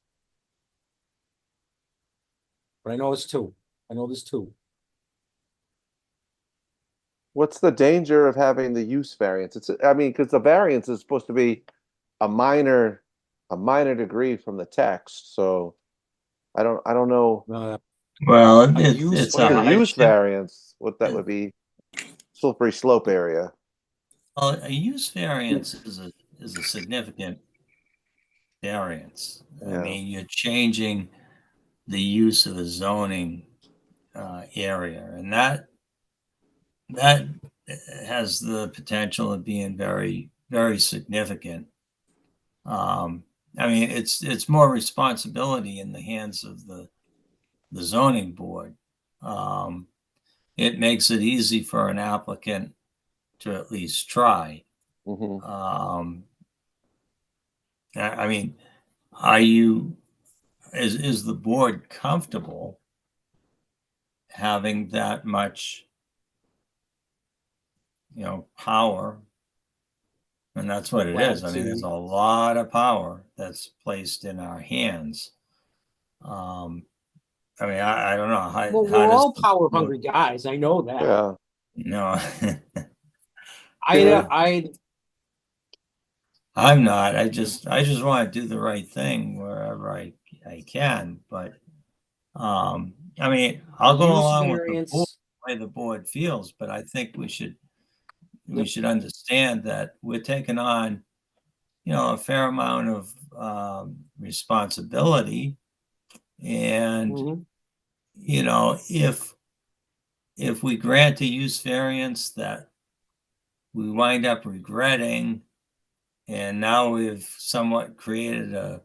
But I know it's 2. I know there's 2. What's the danger of having the use variance? I mean, because the variance is supposed to be a minor degree from the text. So I don't know. well, A it's use it's What's a a use hardship. variance? What that would be slippery slope area. Well, a use variance is a significant variance. I Yeah. mean, you're changing the use of a zoning area, and that has the potential of being very, very significant. I mean, it's more responsibility in the hands of the zoning board. It makes it easy for an applicant to at least try. Hmm. I mean, is the board comfortable having that much, power? And that's what it is. I mean, there's a lot of power that's placed in our hands. I mean, I don't know how. Well, how we're does all power hungry guys. I know that. Yeah. No, I I'm not. I just want to do the right thing wherever I can. But I mean, I'll go use along with the board, variance. the way the board feels, but I think we should Yep. understand that we're taking on, a fair amount of responsibility, and Mhm. If we grant a use variance that we wind up regretting, and now we've somewhat created a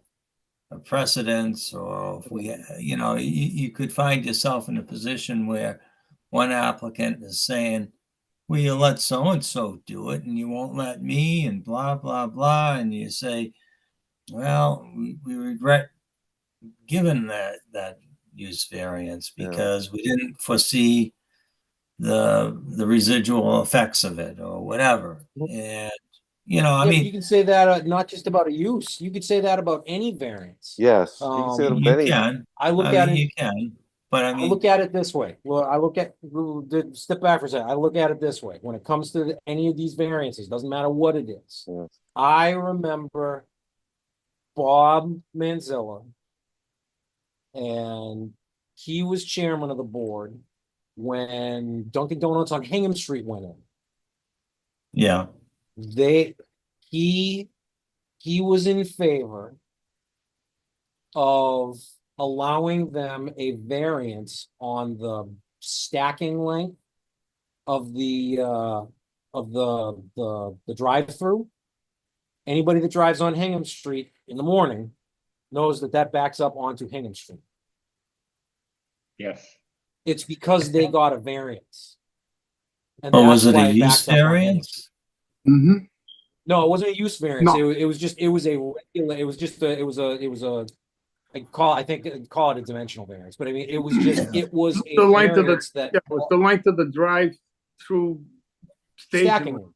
precedence, or if we, you could find yourself in a position where one applicant is saying, well, you let so-and-so do it and you won't let me, and blah, blah, blah. And you say, well, we regret giving that use variance because we didn't foresee the residual effects of it or whatever. And, I But mean, you can say that not just about a use. You could say that about any variance. Yes. You can say it of you any. can. I look at it. You can. But I I mean, look at it this way. Well, I look at step back for a second. I look at it this way. When it comes to any of these variances, doesn't matter what it is. Yeah. I remember Bob Manzilla, and he was chairman of the board when Dunkin' Donuts on Hingham Street went in. yeah. He was in favor of allowing them a variance on the stacking length of the drive-through. Anybody that drives on Hingham Street in the morning knows that backs up onto Hingham Street. Yes. It's because they got a variance. And Or was that's it a why use backs up on Hingham variance? Street. Mm-hmm. No, it wasn't a use variance. No. It was just a regular, it was a I think call it a dimensional variance, but I mean, it was just, it was a The length of the, variance that. yeah, it was the length of the drive-through Stacking. station.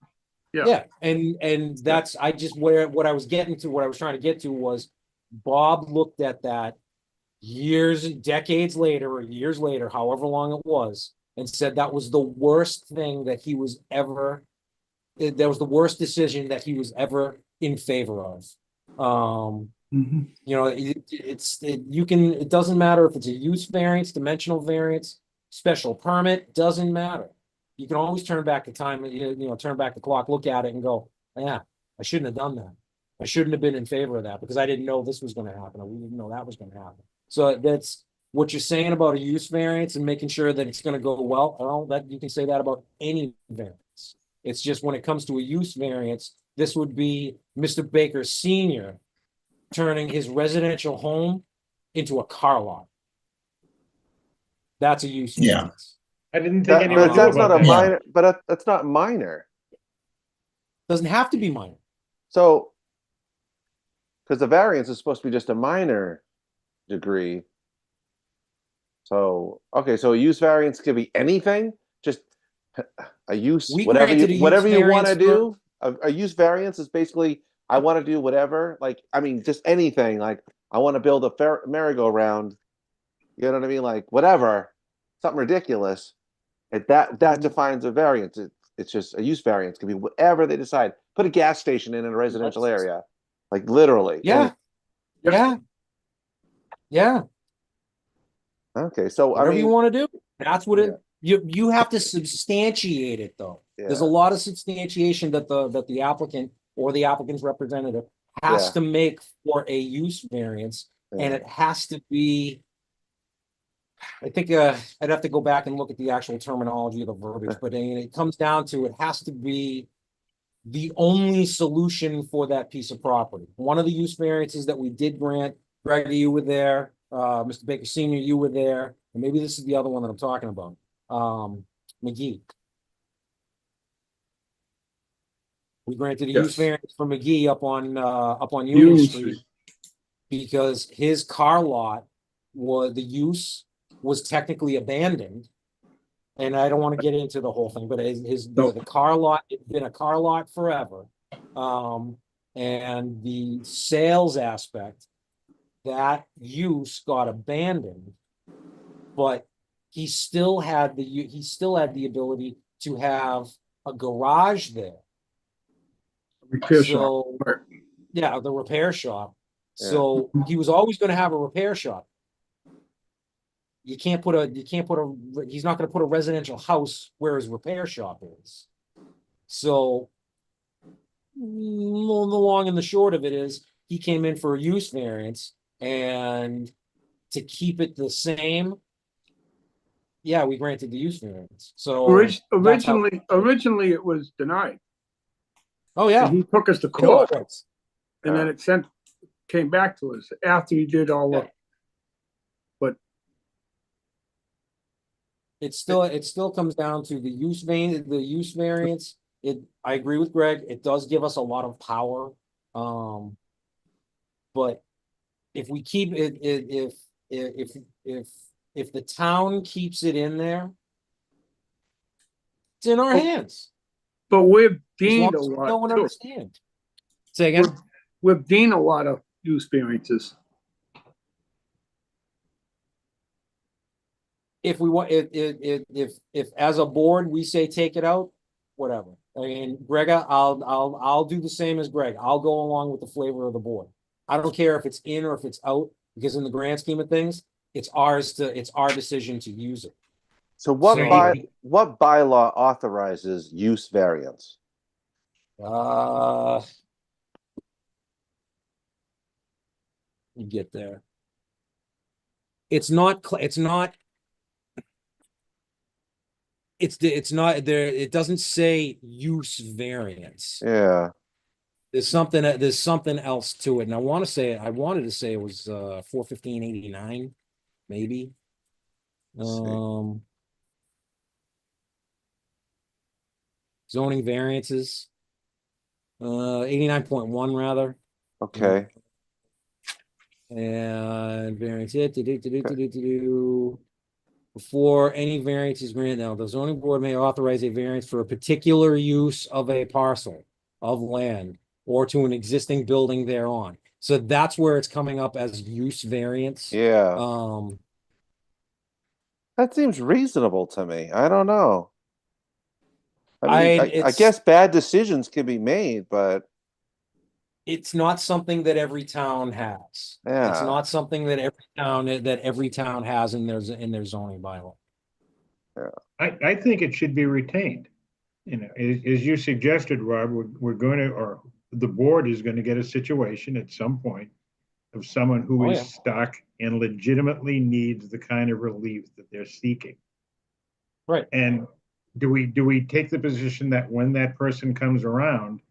Yeah. Yeah, and that's, what I was getting to, what I was trying to get to was Bob looked at that decades later, or years later, however long it was, and said that was the worst thing that he was ever, that was the worst decision that he was ever in favor of. Mhm. It doesn't matter if it's a use variance, dimensional variance, special permit, doesn't matter. You can always turn back the time, turn back the clock, look at it and go, yeah, I shouldn't have done that. I shouldn't have been in favor of that because I didn't know this was going to happen. Or we didn't know that was going to happen. So that's what you're saying about a use variance and making sure that it's gonna go well, that you can say that about any variance. It's just when it comes to a use variance, this would be Mr. Baker Senior turning his residential home into a car lot. That's a use Yeah. variance. I didn't think That, anyone but knew that's not about a that. Yeah. minor, but that's not minor. Doesn't have to be minor. So, because the variance is supposed to be just a minor degree. So, okay, so a use variance could be anything, just a use, We whatever granted a use whatever you want to variance do. A use variance is basically, I want to do whatever, like, I mean, just anything, like, I want to build a merry-go-round, you know what I mean? Like, whatever, something ridiculous. That defines a variance. It's just a use variance, can be whatever they decide. Put a gas station in a residential area, like literally. Yeah. Yeah. Yeah. Okay, so I Whatever you mean, want to do. That's what yeah, it, you have to substantiate it though. There's a yeah, lot of substantiation that the applicant or the applicant's representative has yeah, to make for a use variance, and yeah. it has to be. I think I'd have to go back and look at the actual terminology of the verbiage, but I mean, it comes down to it has to be the only solution for that piece of property. One of the use variances that we did grant, Greg, you were there, Mr. Baker Senior, you were there, and maybe this is the other one that I'm talking about. McGee. We granted a use Yes. variance for McGee up on Union Union Street Street. because his car lot the use was technically abandoned. And I don't want to get into the whole thing, but the car lot, it's been a car lot forever. And the sales aspect, that use got abandoned. But he still had the ability to have a garage there. Repair shop. So, Right. yeah, the repair shop. Yeah. So he was always going to have a repair shop. He's not going to put a residential house where his repair shop is. So the long and the short of it is he came in for a use variance, and to keep it the same, yeah, we granted the use variance. So that's how- Originally it was denied. oh yeah, And he took us to you know court, it was. and then it came back to us after he did all the. It still comes down to the use variance. I agree with Greg. It does give us a lot of power. But if we keep it, if the town keeps it in there, it's in our hands. But we've As long deemed a as we lot know and too. understand. Say again. We've deemed a lot of use variances. If we want, if as a board, we say take it out, whatever. I mean, Greg, I'll do the same as Greg. I'll go along with the flavor of the board. I don't care if it's in or if it's out, because in the grand scheme of things, it's our decision to use it. So what So- what bylaw authorizes use variance? You get there. It's not there. It doesn't say use variance. Yeah, There's something else to it. And I wanted to say it was 41589, maybe. Let's see. Zoning variances. 89.1 rather. okay. And variance before any variance is granted. Now, the zoning board may authorize a variance for a particular use of a parcel of land or to an existing building thereon. So that's where it's coming up as use variance. Yeah, that seems reasonable to me. I don't know. I mean, I guess bad decisions can be made, but it's not something that every town has. It's yeah, not something that every town has in their zoning bylaw. I think it should be retained. You know, as you suggested, Rob, we're going to, or the board is going to get a situation at some point of someone who Oh, is yeah. stuck and legitimately needs the kind of relief that they're seeking. Right. And do we take the position that when that person comes around,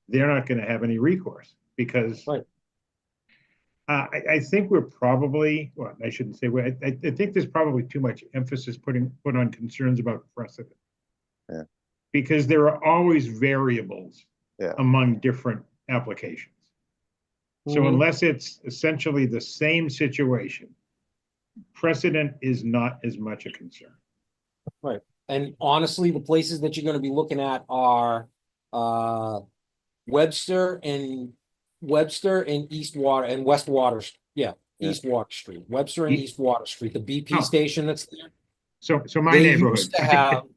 they're not going to have any recourse? Because Right. I think we're probably, well, I shouldn't say, I think there's probably too much emphasis put on concerns about precedent. Yeah. Because there are always variables Yeah. among different applications. So Mhm. unless it's essentially the same situation, precedent is not as much a concern. And honestly, the places that you're gonna be looking at are Webster and East Water and West Water. Yeah, Yeah. East Water Street, Webster and E- East Water Street, the BP Oh. station that's there. So my They neighborhood, used to have,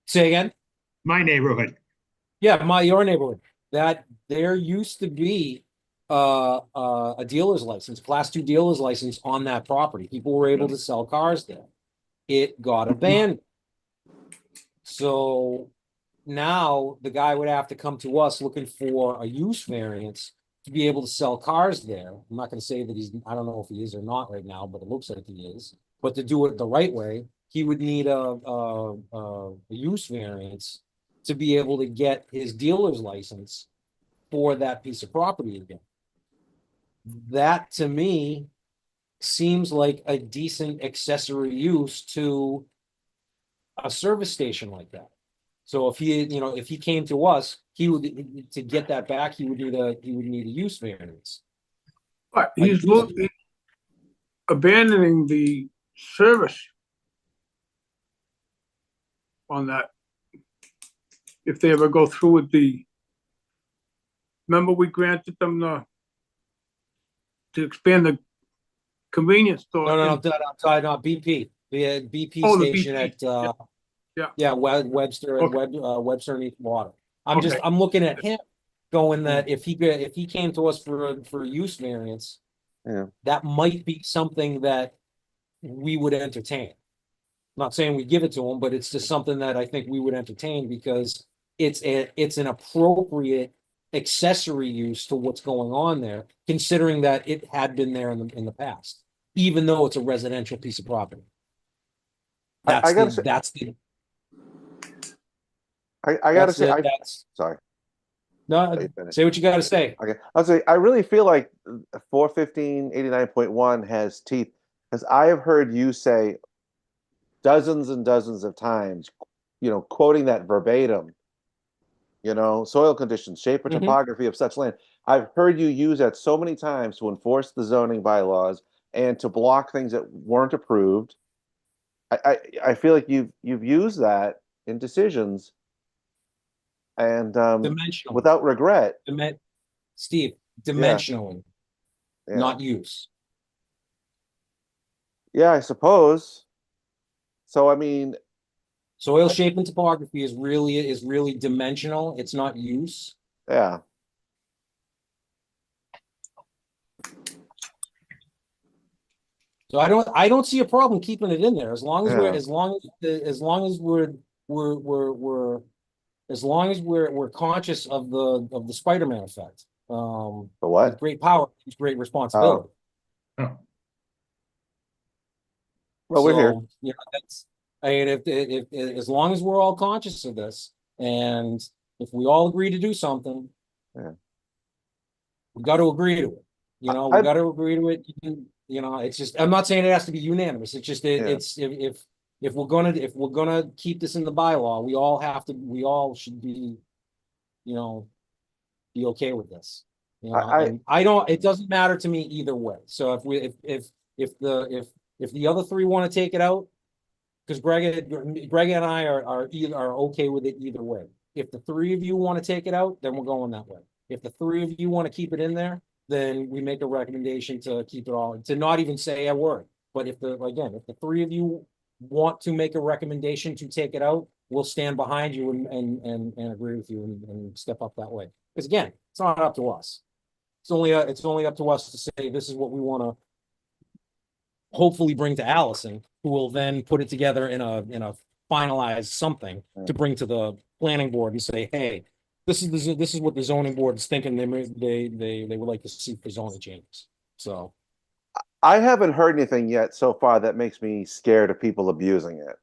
say again? my neighborhood, Yeah, your neighborhood. That there used to be a dealer's license, class 2 dealer's license on that property. People were able to sell cars there. It got abandoned. So now the guy would have to come to us looking for a use variance to be able to sell cars there. I'm not gonna say that I don't know if he is or not right now, but it looks like he is. But to do it the right way, he would need a use variance to be able to get his dealer's license for that piece of property again. That to me seems like a decent accessory use to a service station like that. So if he came to us, he would, to get that back, he would need a use variance. But he's abandoning the service on that. If they ever go through with remember we granted them to expand the convenience store. No, BP, the BP Oh, the station BP. at, Yeah. Webster and Webster and East Water. Okay. I'm looking at him going that if he came to us for a use variance, Yeah. that might be something that we would entertain. I'm not saying we give it to him, but it's just something that I think we would entertain because it's an appropriate accessory use to what's going on there, considering that it had been there in the past, even though it's a residential piece of property. I gotta say, I gotta say, sorry. No, Let you finish. say what you gotta say. Okay, I'll say I really feel like 415/89.1 has teeth, because I have heard you say dozens and dozens of times, quoting that verbatim, soil conditions, shape or Mhm. topography of such land. I've heard you use that so many times to enforce the zoning bylaws and to block things that weren't approved. I feel like you've used that in decisions and Dimensional. without regret. Steve, dimensionally, Yeah. not use. Yeah, I suppose. So I mean, Soil shape and topography is really dimensional. It's not use. yeah. So I don't see a problem keeping it in there as long as Yeah. we're conscious of the Spider-Man effect. The what? With great power comes great responsibility. oh, Well, we're here. So, that's, I mean, if as long as we're all conscious of this, and if we all agree to do something, Yeah. we got to agree to it. We I- got to agree to it. It's just, I'm not saying it has to be unanimous. It's just, it's, if we're gonna keep this in the bylaw, we all should be, be okay with this. And it doesn't matter to me either way. So if the other three want to take it out, because Greg and I are okay with it either way. If the three of you want to take it out, then we're going that way. If the three of you want to keep it in there, then we make a recommendation to keep it all, to not even say a word. But if the three of you want to make a recommendation to take it out, we'll stand behind you and agree with you and step up that way. Because again, it's not up to us. It's only up to us to say, this is what we want to hopefully bring to Allison, who will then put it together in a finalized something to bring to the planning board and say, hey, this is what the zoning board is thinking they would like to see for zoning changes. So, I haven't heard anything yet so far that makes me scared of people abusing it.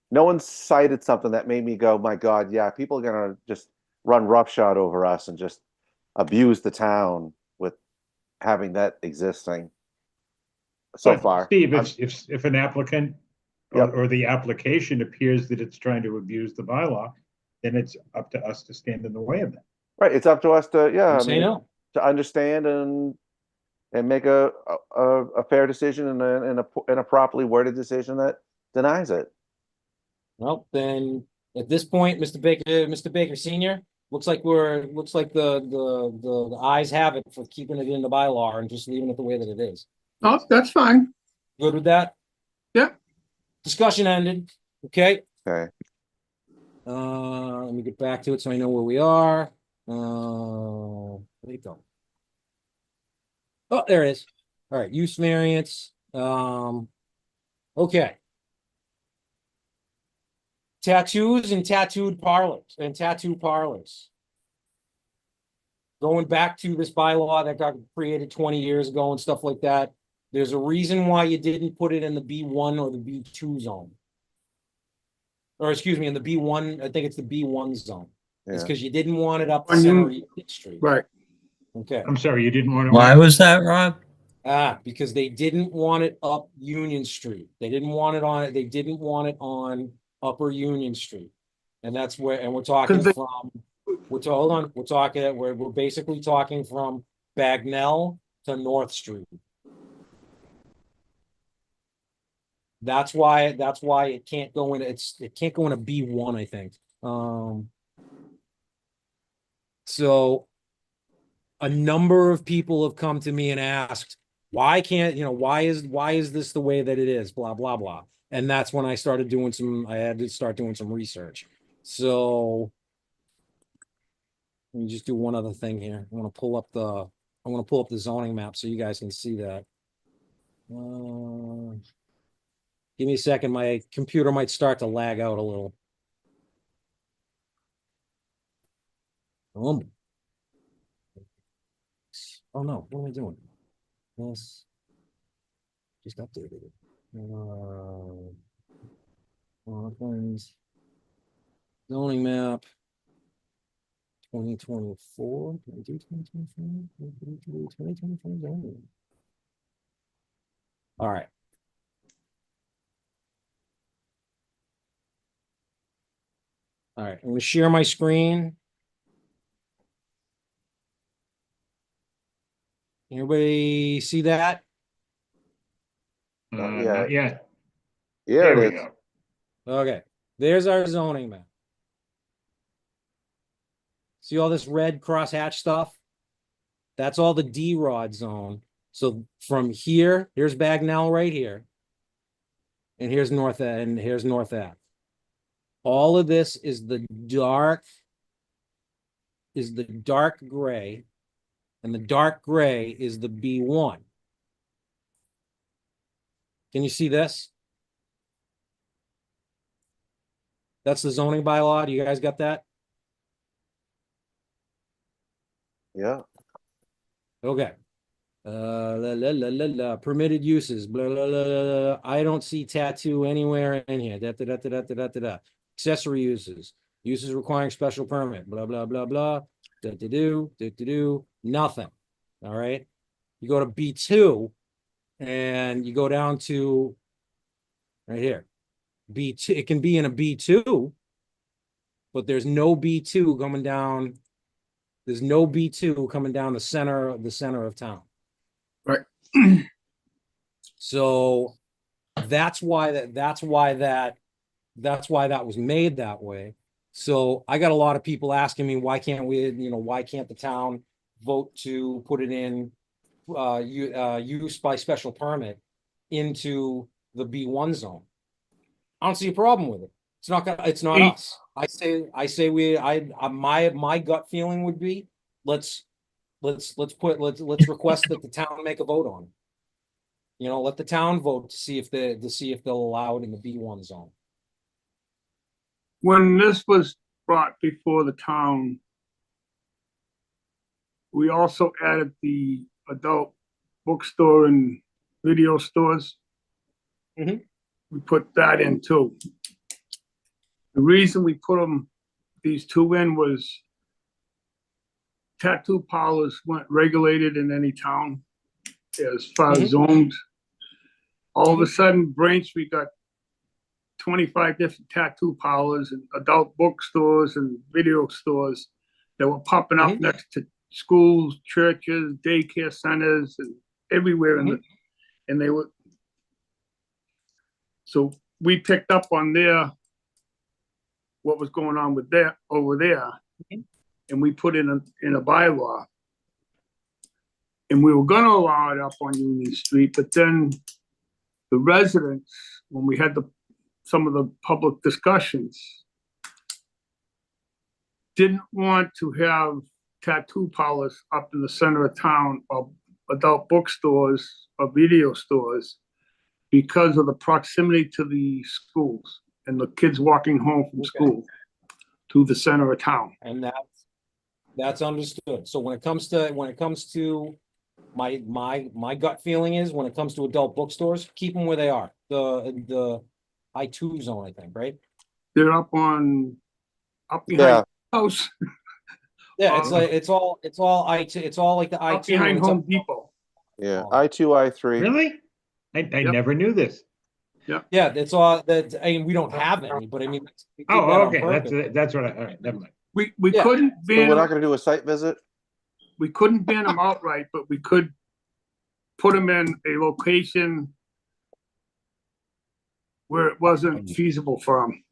No one cited something that made me go, my God, yeah, people are gonna just run roughshod over us and just abuse the town with having that existing so But far. Steve, if an applicant Yep. or the application appears that it's trying to abuse the bylaw, then it's up to us to stand in the way of that. Right, it's up to us to, yeah, I say mean, no. to understand and make a fair decision and a properly worded decision that denies it. Well, then at this point, Mr. Baker Senior, looks like the ayes have it for keeping it in the bylaw and just leaving it the way that it is. Oh, that's fine. Good with that? Yeah. Discussion ended. Okay. Okay. Let me get back to it so I know where we are. Where'd it go? Oh, there it is. All right, use variance. Okay. Tattoos and tattoo parlors. Going back to this bylaw that got created 20 years ago and stuff like that, there's a reason why you didn't put it in the B1 or the B2 zone. Or excuse me, in the B1, I think it's the B1 zone. It's Yeah. because you didn't want it up the On center of Union- Union Street. Right. Okay. I'm sorry, you didn't want to. Why was that, Rob? Because they didn't want it up Union Street. They didn't want it on Upper Union Street. And that's where, and we're talking 'Cause they- from, we're basically talking from Bagnell to North Street. That's why it can't go in, it can't go in a B1, I think. So a number of people have come to me and asked, why is this the way that it is? Blah, blah, blah. And that's when I had to start doing some research. So let me just do one other thing here. I want to pull up the zoning map so you guys can see that. Give me a second. My computer might start to lag out a little. Oh no, what am I doing? Yes. Just updated it. Rockland zoning map. 2024. Can I do 2024? 2024 zoning. All right. All right, I'm gonna share my screen. Everybody see that? Yeah. Not yet. Yeah, There it we is. go. Okay, there's our zoning map. See all this red crosshatch stuff? That's all the D-Rod zone. So from here, here's Bagnell right here. And here's North Ave. All of this is the dark gray. And the dark gray is the B1. Can you see this? That's the zoning bylaw. Do you guys got that? Yeah. Okay. Permitted uses, blah, blah, blah, blah. I don't see tattoo anywhere in here. Accessory uses requiring special permit, blah, blah, blah, blah. Nothing. All right. You go to B2 and you go down to right here. B2, it can be in a B2, but there's no B2 coming down. There's no B2 coming down the center of town. Right. So that's why that was made that way. So I got a lot of people asking me, why can't the town vote to put it in use by special permit into the B1 zone? I don't see a problem with it. It's not us. My gut feeling would be, let's request that the town make a vote on it. Let the town vote to see if they'll allow it in the B1 zone. When this was brought before the town, we also added the adult bookstore and video stores. Mhm. We put that in too. The reason we put these two in was tattoo parlors weren't regulated in any town as far as zoned. All of a sudden, Braintree got 25 different tattoo parlors and adult bookstores and video stores that were popping up next to schools, churches, daycare centers, and everywhere and they were. So we picked up on what was going on with over there, and we put in a bylaw. And we were gonna allow it up on Union Street, but then the residents, when we had some of the public discussions, didn't want to have tattoo parlors up in the center of town, or adult bookstores or video stores, because of the proximity to the schools and the kids walking home from school to the center of town. And that's understood. So when it comes to my gut feeling is, when it comes to adult bookstores, keep them where they are. The I-2 zone, I think, right? They're up behind Yeah. the house, Yeah, it's all I-2, it's all like the up I-2. behind and it's Home up- Depot. Yeah, Oh. I2, I3. Really? I never knew this. Yeah, it's all that. I mean, we don't have any, but I mean, we did that Oh, on okay, purpose. that's what all right, never mind. We Yeah. couldn't So we're ban not gonna do a site visit? we couldn't ban them outright, but we could put them in a location where it wasn't feasible for them.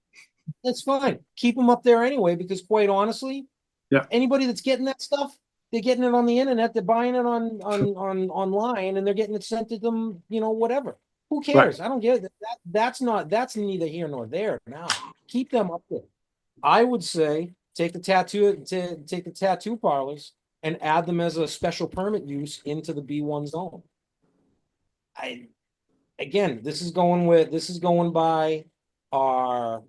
That's fine. Keep them up there anyway, because quite honestly, Yeah. anybody that's getting that stuff, they're getting it on the internet, they're buying it on online, and they're getting it sent to them, whatever. Who cares? I don't get it. That's neither here nor there now. Keep them up there. I would say take the tattoo parlors and add them as a special permit use into the B1 zone. Again, this is going by our,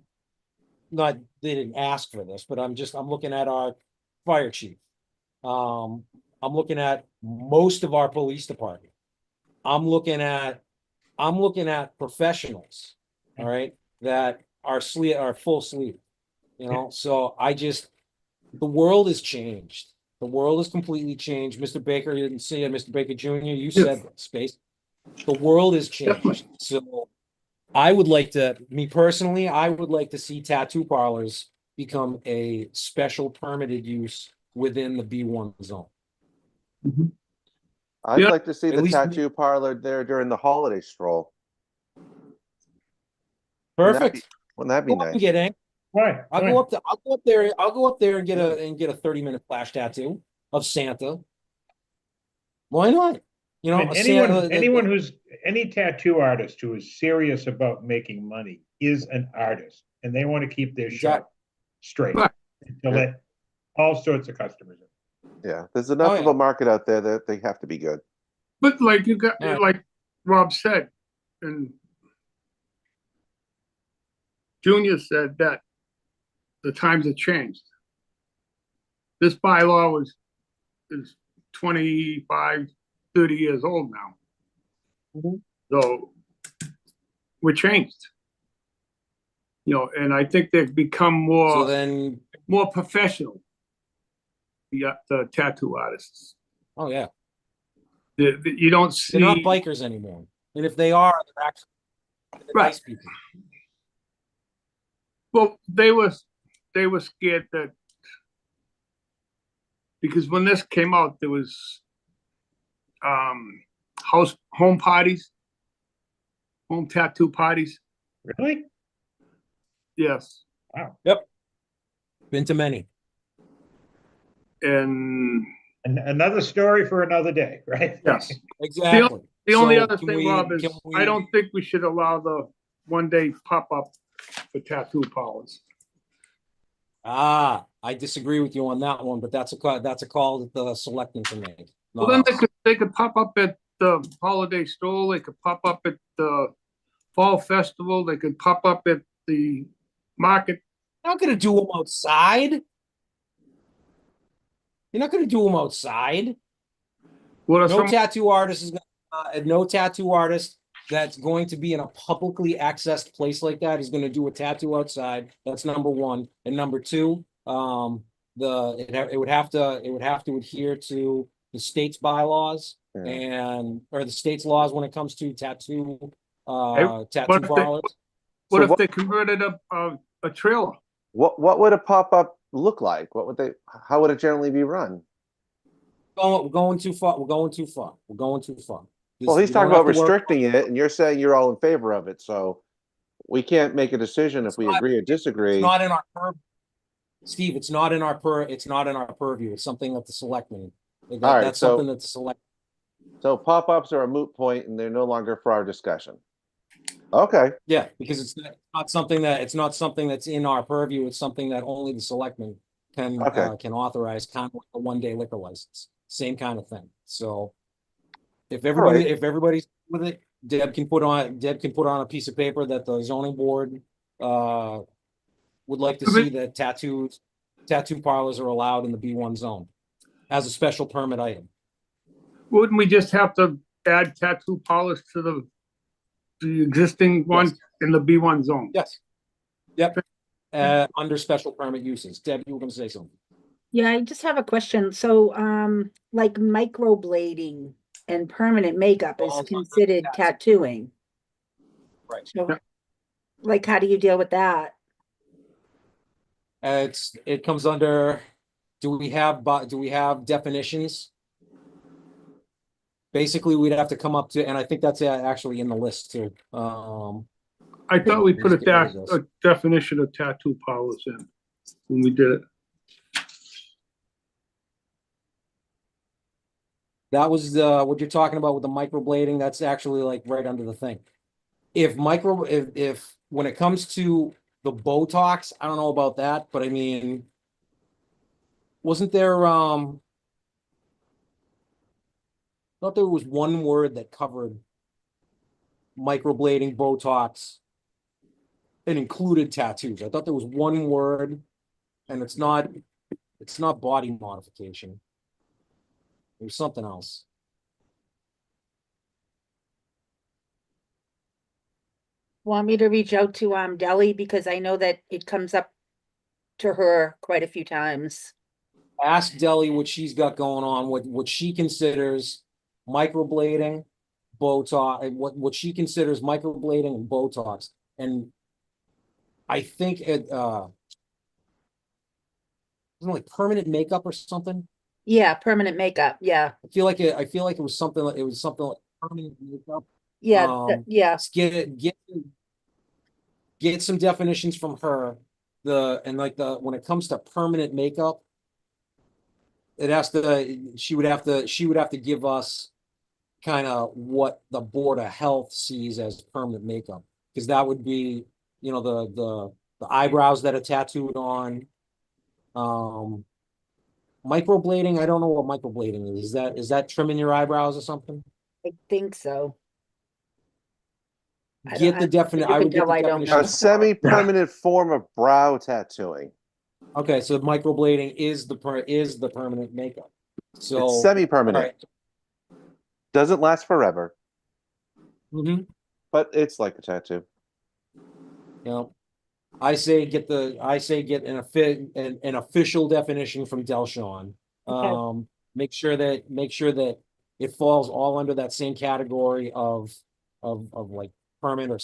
not, they didn't ask for this, but I'm looking at our fire chief. I'm looking at most of our police department. I'm looking at professionals, all right, that are full sleep, so the world has changed. The world has completely changed. Mr. Baker, you didn't see it, Mr. Baker Jr., you said space. The world has changed. Definitely. So me personally, I would like to see tattoo parlors become a special permitted use within the B1 zone. I'd Yeah. like to see At the least- tattoo parlor there during the holiday stroll. Wouldn't that be- Perfect. Wouldn't that be Go up and nice? get in. Why? I'll go up there and get a 30-minute flash tattoo of Santa. Why not? And a Santa- any tattoo artist who is serious about making money is an artist, and they want to keep their shop straight Right. to let all sorts of customers in. Yeah, there's enough of yeah. a market out there that they have to be good. But like you got, All right. like Rob said, and Junior said that the times have changed. This bylaw is 25, 30 years old now. Mhm. So we're changed. And I think they've become So then, more professional. The tattoo artists. oh yeah, You don't they're not see, bikers anymore. And if they are, they're actually nice people. well, they were scared that, because when this came out, there was home parties, home tattoo parties. Really? Yes. Wow. Been to many. And And another story for another day, right? yes, Exactly. the only So other can thing, we- Rob, is can we- I don't think we should allow the one-day pop-up for tattoo parlors. I disagree with you on that one, but that's a call that the selectmen can make. Well, not then us. they could pop up at the holiday stroll, they could pop up at the fall festival, they could pop up at the market. You're not gonna do them outside. You're not gonna do them outside. What are No some, tattoo artist is gonna no tattoo artist that's going to be in a publicly accessed place like that is going to do a tattoo outside. That's number one. And number two, it would have to adhere to the state's bylaws Yeah. or the state's laws when it comes to tattoo What if they- parlors. What So if what- they converted a trailer? What would a pop-up look like? How would it generally be run? We're going too far. We're going too far. Well, he's You talking don't about have to worry- restricting it, and you're saying you're all in favor of it, so we can't make a decision if we agree or disagree. It's not in our purview. Steve, it's not in our purview. It's something that the selectmen. All right, That's so- something that the select. So pop-ups are a moot point, and they're no longer for our discussion. Okay, Yeah, because it's not something that's in our purview. It's something that only the selectmen can authorize, kind of like a one-day liquor license, same kind of thing. So if everybody's with it, Deb can put on a piece of paper that the zoning board would like to see that tattoo parlors are allowed in the B1 zone as a special permit item. Wouldn't we just have to add tattoo parlors to the existing one in the B1 zone? Yes. Yep. Under special permit uses. Deb, you were going to say something. Yeah, I just have a question. So, like microblading and permanent makeup is Falls under considered tattooing. Right. So, Yeah. like, how do you deal with that? It comes under, do we have definitions? Basically, we'd have to come up to, and I think that's actually in the list too. I thought we put Let's get rid a of this. definition of tattoo parlors in when we did it. That was what you're talking about with the microblading. That's actually like right under the thing. If when it comes to the Botox, I don't know about that, but I mean, wasn't there I thought there was one word that covered microblading, Botox, and included tattoos. I thought there was one word, and it's not body modification. There's something else. Want me to reach out to Delhi because I know that it comes up to her quite a few times. Ask Deli what she's got going on, what she considers microblading, Botox, what she considers microblading and Botox. And I think it wasn't it like permanent makeup or something. Yeah, permanent makeup. Yeah, I feel like it was something like permanent makeup. yeah, yeah. Let's get some definitions from her. When it comes to permanent makeup, she would have to give us kind of what the Board of Health sees as permanent makeup, because that would be, the eyebrows that are tattooed on. Microblading, I don't know what microblading is. Is that trimming your eyebrows or something? I think so. I Get don't- the I definition. can tell I don't know. a semi-permanent form of brow tattooing. Okay, so microblading is the permanent makeup. So It's semi-permanent. all right. Doesn't last forever, Mhm. but it's like a tattoo. You know, I say get an official definition from Delshon. Okay. Make sure that it falls all under that same category of like permanent or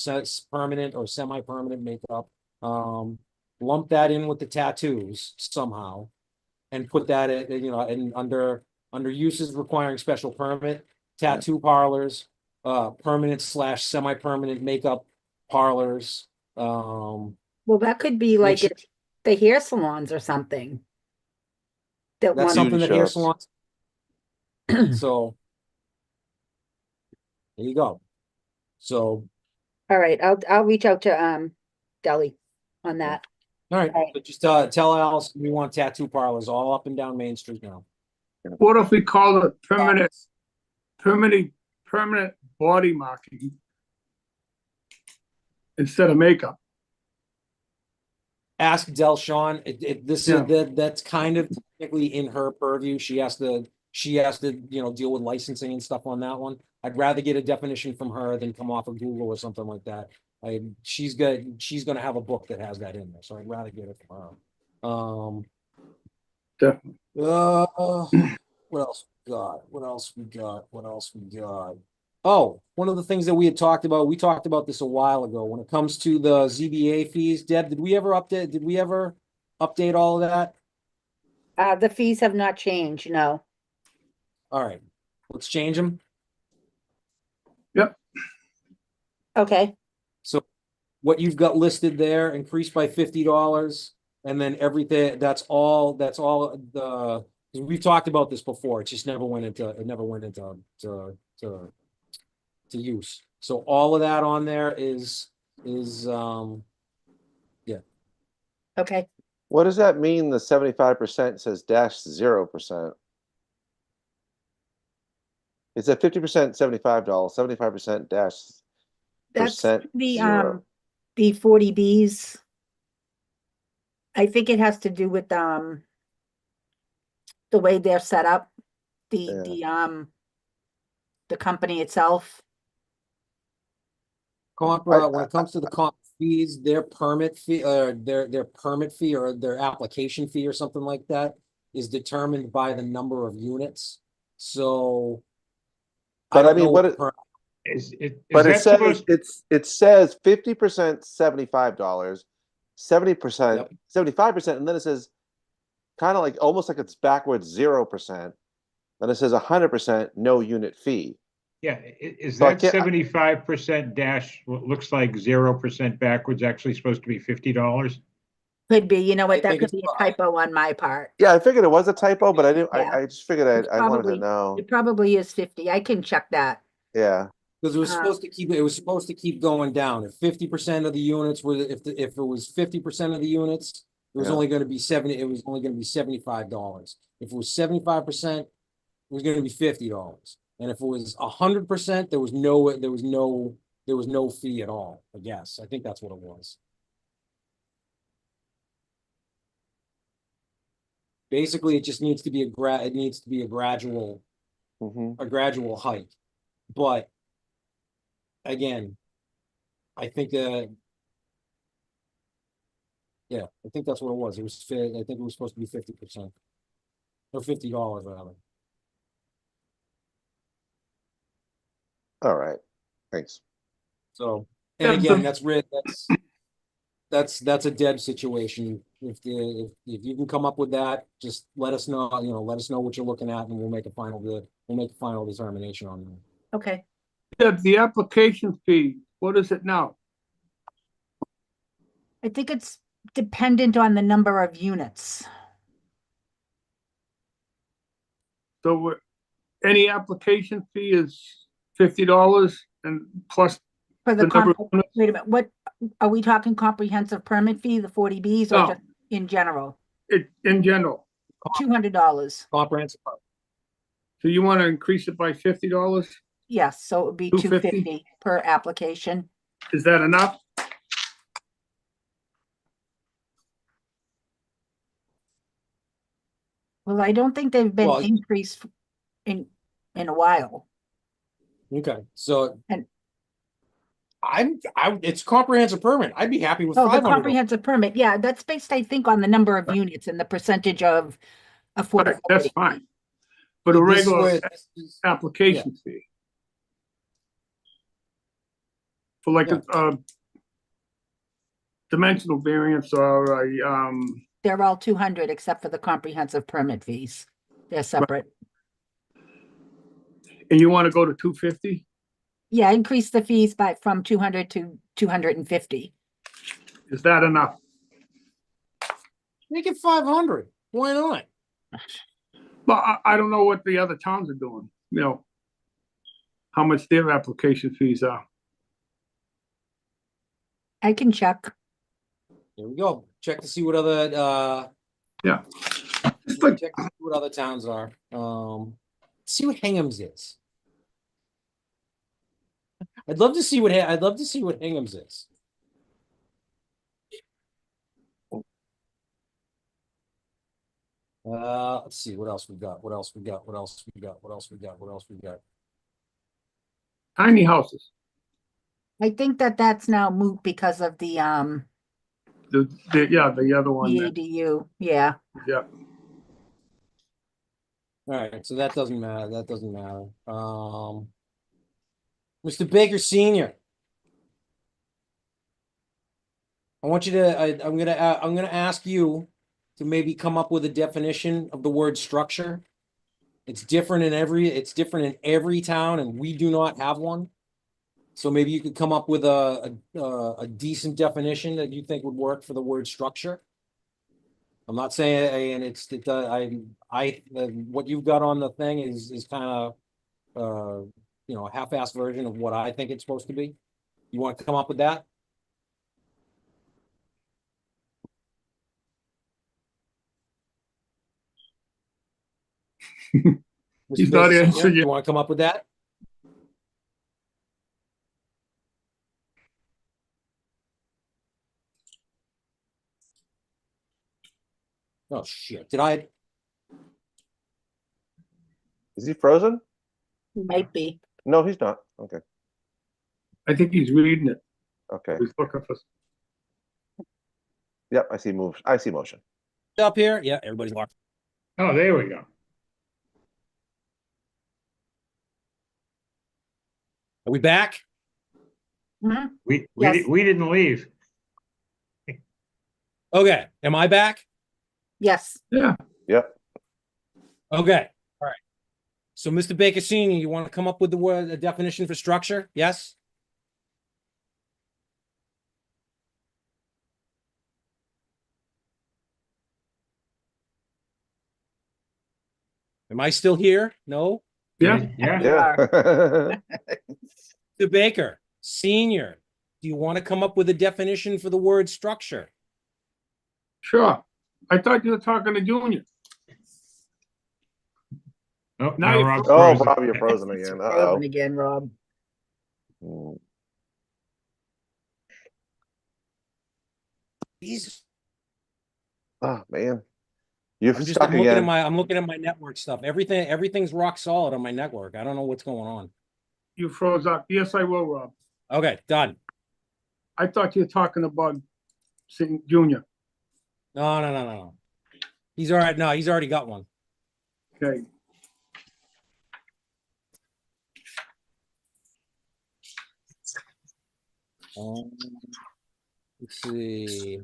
semi-permanent makeup. Lump that in with the tattoos somehow, and put that under uses requiring special permit, tattoo parlors, permanent / semi-permanent makeup parlors. Well, that could be like Which- the hair salons or something. That That's one. something that hair shops. salons. So there you go. So All right, I'll reach out to Delhi on that. all right, Right. but just tell Alice we want tattoo parlors all up and down Main Street now. What if we call it permanent body marking instead of makeup? Ask Delshon. Yeah. That's kind of technically in her purview. She has to she has to, deal with licensing and stuff on that one. I'd rather get a definition from her than come off of Google or something like that. She's gonna have a book that has that in there, so I'd rather get it from her. Definitely. What else we got? What else we got? What else we got? Oh, one of the things that we had talked about, we talked about this a while ago, when it comes to the ZBA fees. Deb, did we ever update all of that? The fees have not changed, no. All right, let's change them. Okay, So what you've got listed there, increased by $50, and then everything, that's all the, we've talked about this before. It just never went into use. So all of that on there is okay. What does that mean? The 75% says -0%. It's at 50% $75, 75% dash That's percent zero. the 40Bs. I think it has to do with, the way they're set up, the company itself. when it comes to the comp fees, their permit fee, their permit fee or their application fee or something like that is determined by the number of units. So. But I don't mean, know what the it- per- Is But that it says supposed, it says 50% $75, 70% Yep. 75%, and then it says kind of like almost like it's backwards 0%. Then it says 100% no unit fee. yeah, is So I that can't- 75% dash, what looks like 0% backwards actually supposed to be $50? Could be, you know I what, that think could it's be a typo on my part. Yeah, I figured it was a typo, but I didn't. Yeah. I just figured It's I wanted to probably- know. It probably is 50. I can check that. Yeah. Because it was Uh, supposed to keep going down. If 50% of the units were, if it was 50% of the units, it was Yeah. only gonna be $75. If it was 75%, it was gonna be $50. And if it was 100%, there was no fee at all, I guess. I think that's what it was. Basically, it just needs to be a gradual Hmm. hike. But again, I think I think that's what it was. I think it was supposed to be 50%. Or $50 rather. All right. Thanks. So, Yeah, and again, the- that's a Deb situation. If you can come up with that, just let us know, let us know what you're looking at and we'll make a final determination on that. Okay, The application fee, what is it now? I think it's dependent on the number of units. So any application fee is $50 and plus For the the number of units? wait a minute, what, are we talking comprehensive permit fee, the 40Bs, or No. just in general? In general. $200. Comprehensive. So you want to increase it by $50? Yes, so it would be $250? $250 per application. Is that enough? Well, I don't think they've been Well, increased in a while. Okay, so. And- It's comprehensive permit. I'd be happy with Oh, the $500. comprehensive permit, yeah, that's based, I think, on the number of units and the percentage of That's affordability. fine. But a This regular way- application fee. For like a dimensional variance or a, They're all 200 except for the comprehensive permit fees. They're separate. and you want to go to 250? Yeah, increase the fees from 200 to 250. Is that enough? Make it 500. Why not? But I don't know what the other towns are doing, how much their application fees are. I can check. Here we go. Check to see what other It's like, check to see what other towns are. See what Hingham's is. I'd love to see what Hingham's is. Let's see, what else we got? What else we got? What else we got? What else we got? What else we got? Tiny houses. I think that that's now moot because of the Yeah, the other one. the ADU, yeah. Yeah. All right, so that doesn't matter. That doesn't matter. Mr. Baker Senior, I want you to. I'm gonna ask you to maybe come up with a definition of the word structure. It's different in every town, and we do not have one. So maybe you could come up with a decent definition that you think would work for the word structure. I'm not saying, and what you've got on the thing is kind of, a half-assed version of what I think it's supposed to be. You want to come up with that? He's Mr. not Baker, answering you you. want to come up with that? Oh, shit. Is he frozen? Might be. No, he's not. Okay. I think he's reading it. Okay. He's looking for. Yep, I see move. I see motion. Up here? Yeah, everybody's locked. Oh, there we go. Are we back? Mhm. We didn't leave. Okay. Am I back? Yes, Yeah. Yep. Okay. All right. So, Mr. Baker Senior, you want to come up with the definition for structure? Yes? Am I still here? No? Yeah. Yeah. You are. Yeah. Mr. Baker Senior, do you want to come up with a definition for the word structure? Sure. I thought you were talking to Junior. Oh, Now now you're Rob's Oh, frozen. Bob, you're frozen again. Uh-oh. frozen again, Rob. Mm. Jesus. Oh man, you're I'm stuck looking at again. I'm looking at my network stuff. Everything's rock solid on my network. I don't know what's going on. You froze up. Yes, I will, Rob. Okay, done. I thought you were talking about Junior. No. He's all right. No, he's already got one. Okay. Let's see.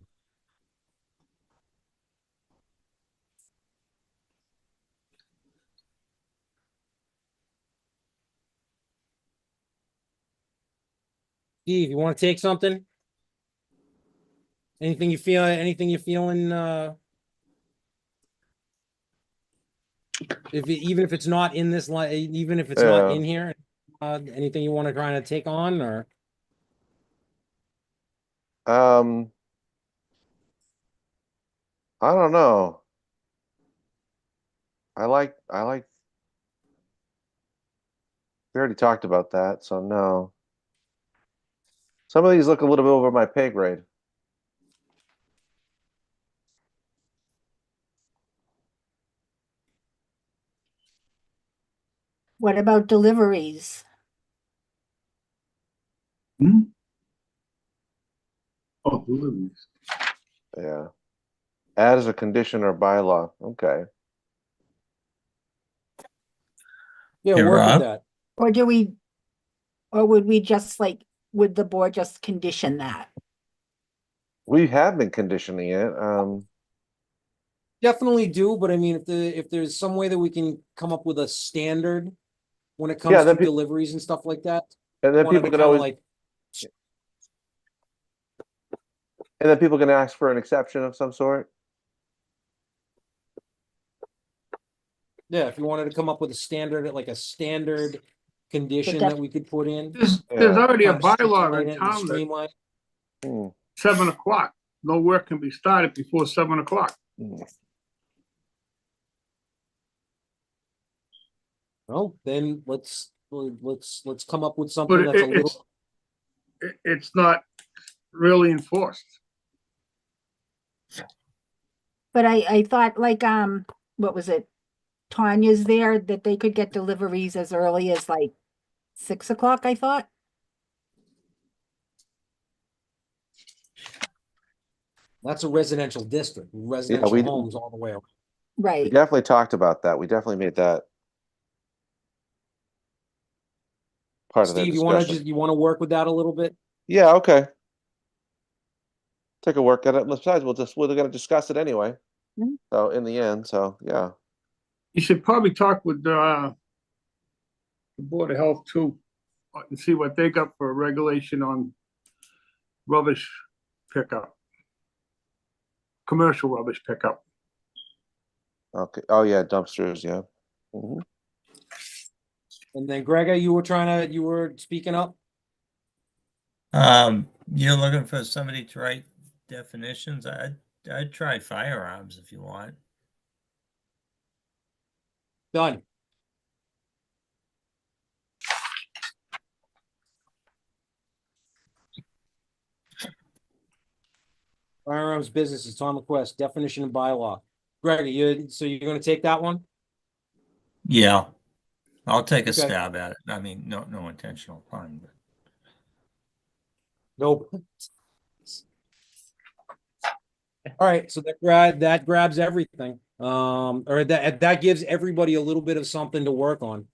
Steve, you want to take something? Anything you're feeling, even if it's not in this line, even if it's not Yeah. in here, anything you want to try to take on, or? Um, I don't know. I like. We already talked about that, so no. Some of these look a little bit over my pay grade. What about deliveries? Hmm? Oh, deliveries. Yeah. Add as a condition or bylaw. Okay. Yeah, Hey, work with Rob? that. Or would we just would the board just condition that? We have been conditioning it. Definitely do, but I mean, if there's some way that we can come up with a standard when it comes Yeah, to then deliveries and stuff like that. and then wanted people to can kinda always, like, and then people can ask for an exception of some sort. yeah, if you wanted to come up with a standard, like a standard condition def- that we could put in. There's Yeah. already a kind of bylaw streamline in it and town that streamline. Hmm. 7 o'clock. No work can be started before 7 o'clock. Hmm. Well, then let's come up with something But that's a little. it's not really enforced. But I thought what was it? Tanya's there, that they could get deliveries as early as like 6 o'clock, I thought. That's a residential district, we- residential homes all the way around. We Right. definitely talked about that. We definitely made that part of the Steve, you wanna discussion. you wanna work with that a little bit? Yeah, okay. Take a work at it. Besides, we're gonna discuss it anyway. Mhm. So in the end, so yeah. You should probably talk with, the Board of Health too, and see what they got for a regulation on rubbish pickup. Commercial rubbish pickup. Okay. Oh yeah, dumpsters, yeah. Mhm. And then Gregor, you were speaking up? You're looking for somebody to write definitions? I'd try firearms if you want. Done. Firearms businesses, Tom request, definition and bylaw. Gregor, so you're gonna take that one? Yeah, I'll take a Okay. stab at it. I mean, no intentional pun, but Nope. All right, so that grabs everything. Or that gives everybody a little bit of something to work on.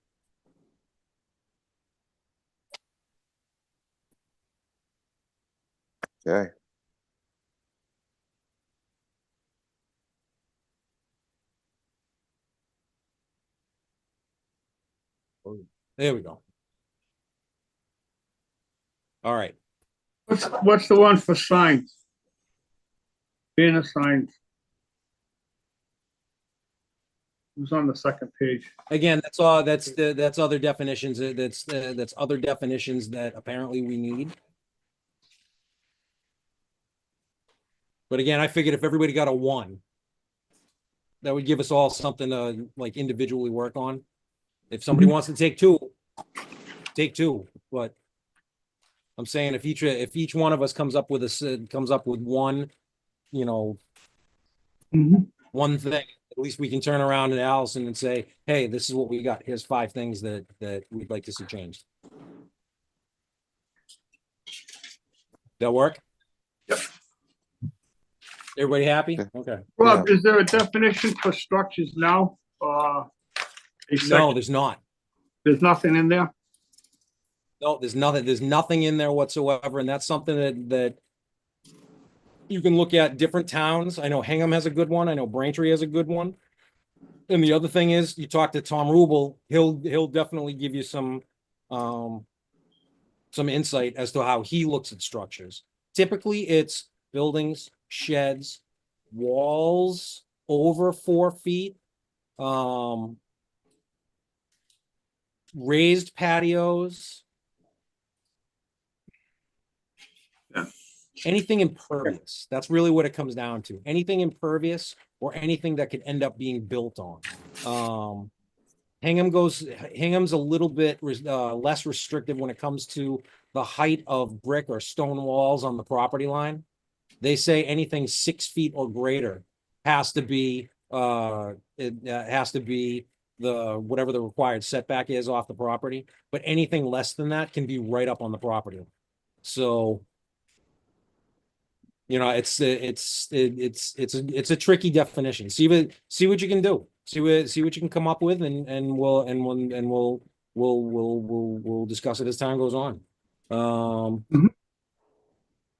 Okay. There we go. All right. What's the one for signs? Banner signs. It was on the second page. Again, that's all, that's other definitions, that's other definitions that apparently we need. But again, I figured if everybody got a 1, that would give us all something to like individually work on. If somebody wants to take 2, take 2, but I'm saying if each one of us comes up with one, one thing, at least we can turn around to Allison and say, hey, this is what we got. Here's 5 things that we'd like to see changed. That work? Yep. Everybody happy? Yeah. Okay. Rob, is there a definition for structures now? No, There's there's not. nothing in there? No, there's nothing in there whatsoever. And that's something that you can look at different towns. I know Hingham has a good one. I know Braintree has a good one. And the other thing is, you talk to Tom Rubel, he'll definitely give you some insight as to how he looks at structures. Typically, it's buildings, sheds, walls over 4 feet, raised patios. Yeah. Anything impervious. That's really what it comes down to. Anything impervious or anything that could end up being built on. Hingham's a little bit less restrictive when it comes to the height of brick or stone walls on the property line. They say anything 6 feet or greater has to be whatever the required setback is off the property, but anything less than that can be right up on the property. So, it's a tricky definition. See what you can do. See what you can come up with, and we'll discuss it as time goes on.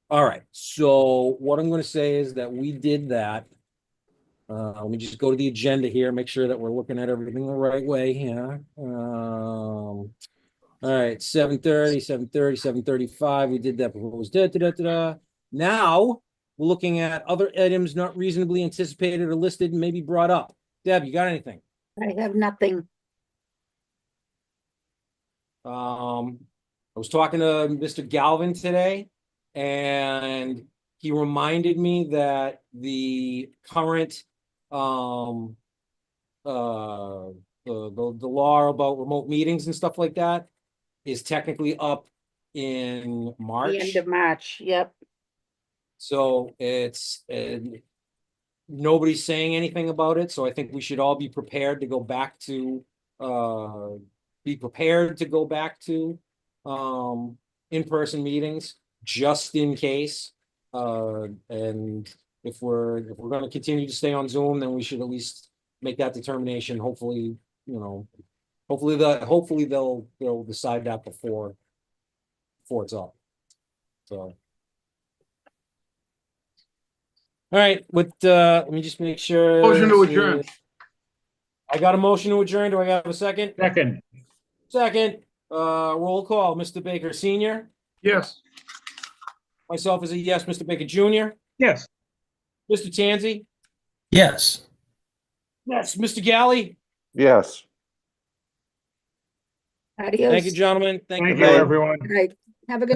All right. So what I'm going to say is that we did that. Let me just go to the agenda here, make sure that we're looking at everything the right way here. All right, 7:30, 7:35. We did that proposed. Now we're looking at other items not reasonably anticipated or listed and maybe brought up. Deb, you got anything? I have nothing. I was talking to Mr. Galvin today, and he reminded me that the current the law about remote meetings and stuff like that is technically up in March. The end of March, yep. So nobody's saying anything about it, so I think we should all be prepared to go back to, in-person meetings, just in case. And if we're gonna continue to stay on Zoom, then we should at least make that determination. Hopefully, hopefully they'll decide that before it's up. So. All right, let me just make sure. Motion to adjourn. I got a motion to adjourn. Do I have a second? Second, Second, roll call, Mr. Baker Senior. Yes. Myself is a yes, Mr. Baker Junior. yes. Mr. Tansy. Yes. Yes. Mr. Galley. Yes. Adios. Thank you, gentlemen. Thank you, night. everyone. All right, have a good